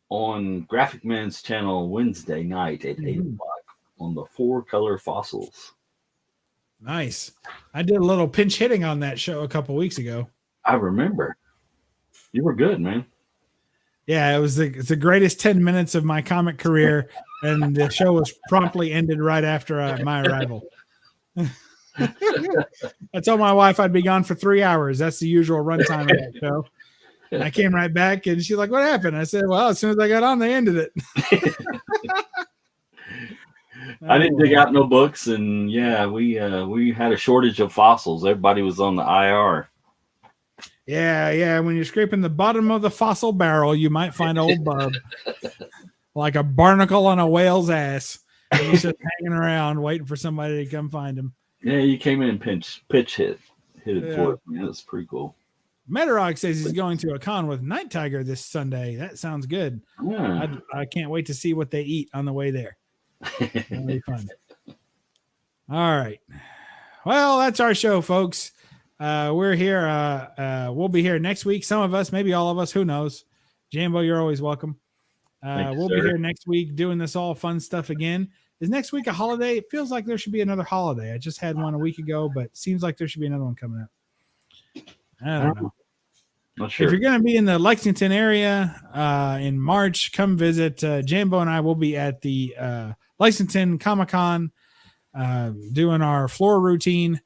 on Graphic Man's channel Wednesday night at 8 o'clock on the 4-color fossils. Nice. I did a little pinch hitting on that show a couple weeks ago. I remember. You were good, man. Yeah, it was the greatest 10 minutes of my comic career, and the show was promptly ended right after my arrival. I told my wife I'd be gone for 3 hours. That's the usual runtime of that show. And I came right back, and she's like, what happened? I said, well, as soon as I got on, they ended it. I didn't dig out no books, and yeah, we had a shortage of fossils. Everybody was on the IR. Yeah. When you're scraping the bottom of the fossil barrel, you might find old Bub like a barnacle on a whale's ass. And he's just hanging around waiting for somebody to come find him. Yeah, you came in and pitch hit it for it. Yeah, that's pretty cool. Metarog says he's going to a con with Night Tiger this Sunday. That sounds good. Yeah. I can't wait to see what they eat on the way there. That'll be fun. All right. Well, that's our show, folks. We're here. We'll be here next week. Some of us, maybe all of us, who knows? Jambo, you're always welcome. We'll be here next week doing this all fun stuff again. Is next week a holiday? It feels like there should be another holiday. I just had one a week ago, but it seems like there should be another one coming up. I don't know. Not sure. If you're going to be in the Lexington area in March, come visit. Jambo and I will be at the Lexington Comic-Con doing our floor routine.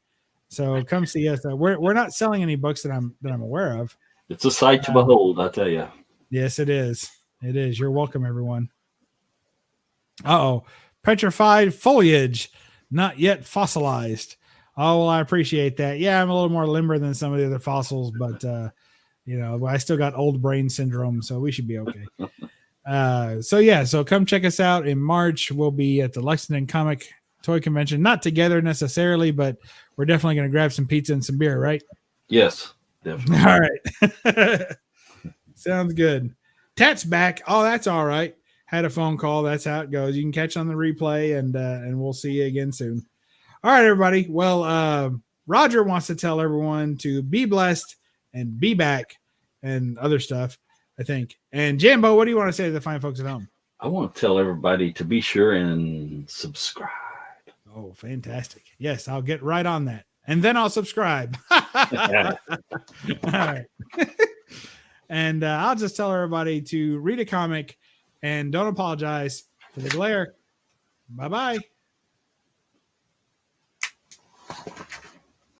So come see us. We're not selling any books that I'm aware of. It's a sight to behold, I tell you. Yes, it is. It is. You're welcome, everyone. Petrified foliage, not yet fossilized. Oh, well, I appreciate that. Yeah, I'm a little more limber than some of the other fossils, but I still got old brain syndrome, so we should be okay. So come check us out in March. We'll be at the Lexington Comic Toy Convention, not together necessarily, but we're definitely going to grab some pizza and some beer, right? Yes, definitely. All right. Sounds good. Tat's back. Oh, that's all right. Had a phone call. That's how it goes. You can catch on the replay, and we'll see you again soon. All right, everybody. Well, Roger wants to tell everyone to be blessed and be back and other stuff, I think. And Jambo, what do you want to say to the fine folks at home? I want to tell everybody to be sure and subscribe. Oh, fantastic. Yes, I'll get right on that. And then I'll subscribe. All right. And I'll just tell everybody to read a comic and don't apologize for the glare. Bye-bye.